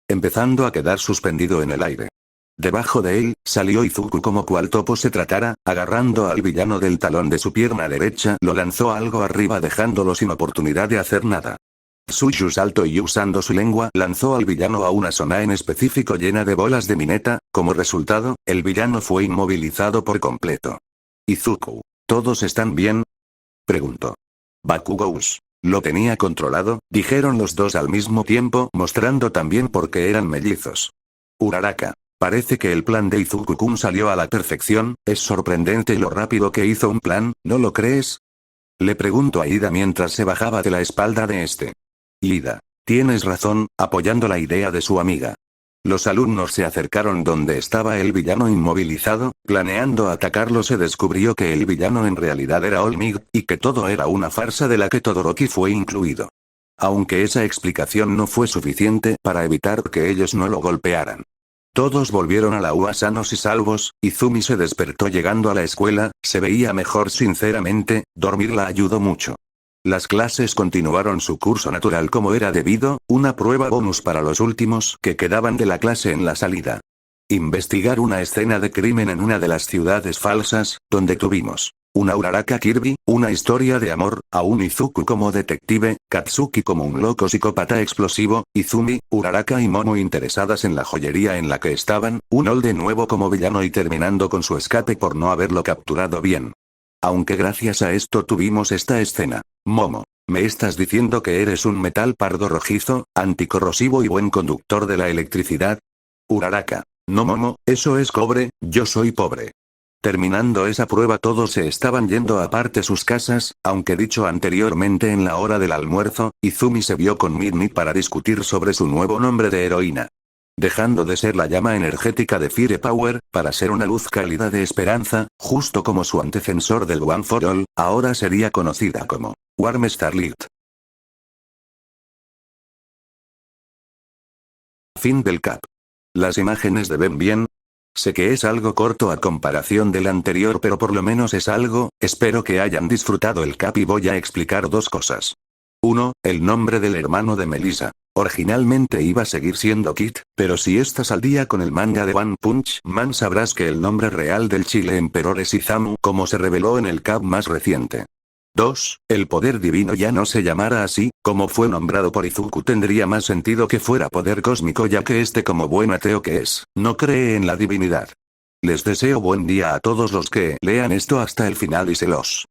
Empezando a quedar suspendido en el aire. Debajo de él, salió Izuku como cual topo se tratara, agarrando al villano del talón de su pierna derecha, lo lanzó algo arriba dejándolo sin oportunidad de hacer nada. Tsuyu saltó y usando su lengua lanzó al villano a una zona en específico llena de bolas de Mineta, como resultado, el villano fue inmovilizado por completo. Izuku, ¿todos están bien? Preguntó. Bakugous. Lo tenía controlado, dijeron los dos al mismo tiempo mostrando también por qué eran mellizos. Uraraka. Parece que el plan de Izuku-kun salió a la perfección, es sorprendente lo rápido que hizo un plan, ¿no lo crees? Le preguntó a Ida mientras se bajaba de la espalda de este. Ida. Tienes razón, apoyando la idea de su amiga. Los alumnos se acercaron donde estaba el villano inmovilizado, planeando atacarlo se descubrió que el villano en realidad era Olmig, y que todo era una farsa de la que Todoroki fue incluido. Aunque esa explicación no fue suficiente para evitar que ellos no lo golpearan. Todos volvieron a la UA sanos y salvos, Izumi se despertó llegando a la escuela, se veía mejor sinceramente, dormir la ayudó mucho. Las clases continuaron su curso natural como era debido, una prueba bonus para los últimos que quedaban de la clase en la salida. Investigar una escena de crimen en una de las ciudades falsas, donde tuvimos una Uraraka Kirby, una historia de amor, a un Izuku como detective, Katsuki como un loco psicópata explosivo, Izumi, Uraraka y Momo interesadas en la joyería en la que estaban, un Ol de nuevo como villano y terminando con su escape por no haberlo capturado bien. Aunque gracias a esto tuvimos esta escena. Momo, ¿me estás diciendo que eres un metal pardo rojizo, anticorrosivo y buen conductor de la electricidad? Uraraka, no Momo, eso es cobre, yo soy pobre. Terminando esa prueba todos se estaban yendo aparte sus casas, aunque dicho anteriormente en la hora del almuerzo, Izumi se vio con Midnight para discutir sobre su nuevo nombre de heroína. Dejando de ser la llama energética de Firepower, para ser una luz cálida de esperanza, justo como su antecesor del One for All, ahora sería conocida como Warm Starlight. Fin del cap. Las imágenes de ven bien. Sé que es algo corto a comparación del anterior pero por lo menos es algo, espero que hayan disfrutado el cap y voy a explicar dos cosas. 1. El nombre del hermano de Melissa. Originalmente iba a seguir siendo Kit, pero si estás al día con el manga de One Punch Man sabrás que el nombre real del Chile Emperor es Izamu, como se reveló en el cap más reciente. 2. El poder divino ya no se llamara así, como fue nombrado por Izuku tendría más sentido que fuera poder cósmico ya que este como buen ateo que es, no cree en la divinidad. Les deseo buen día a todos los que lean esto hasta el final y se los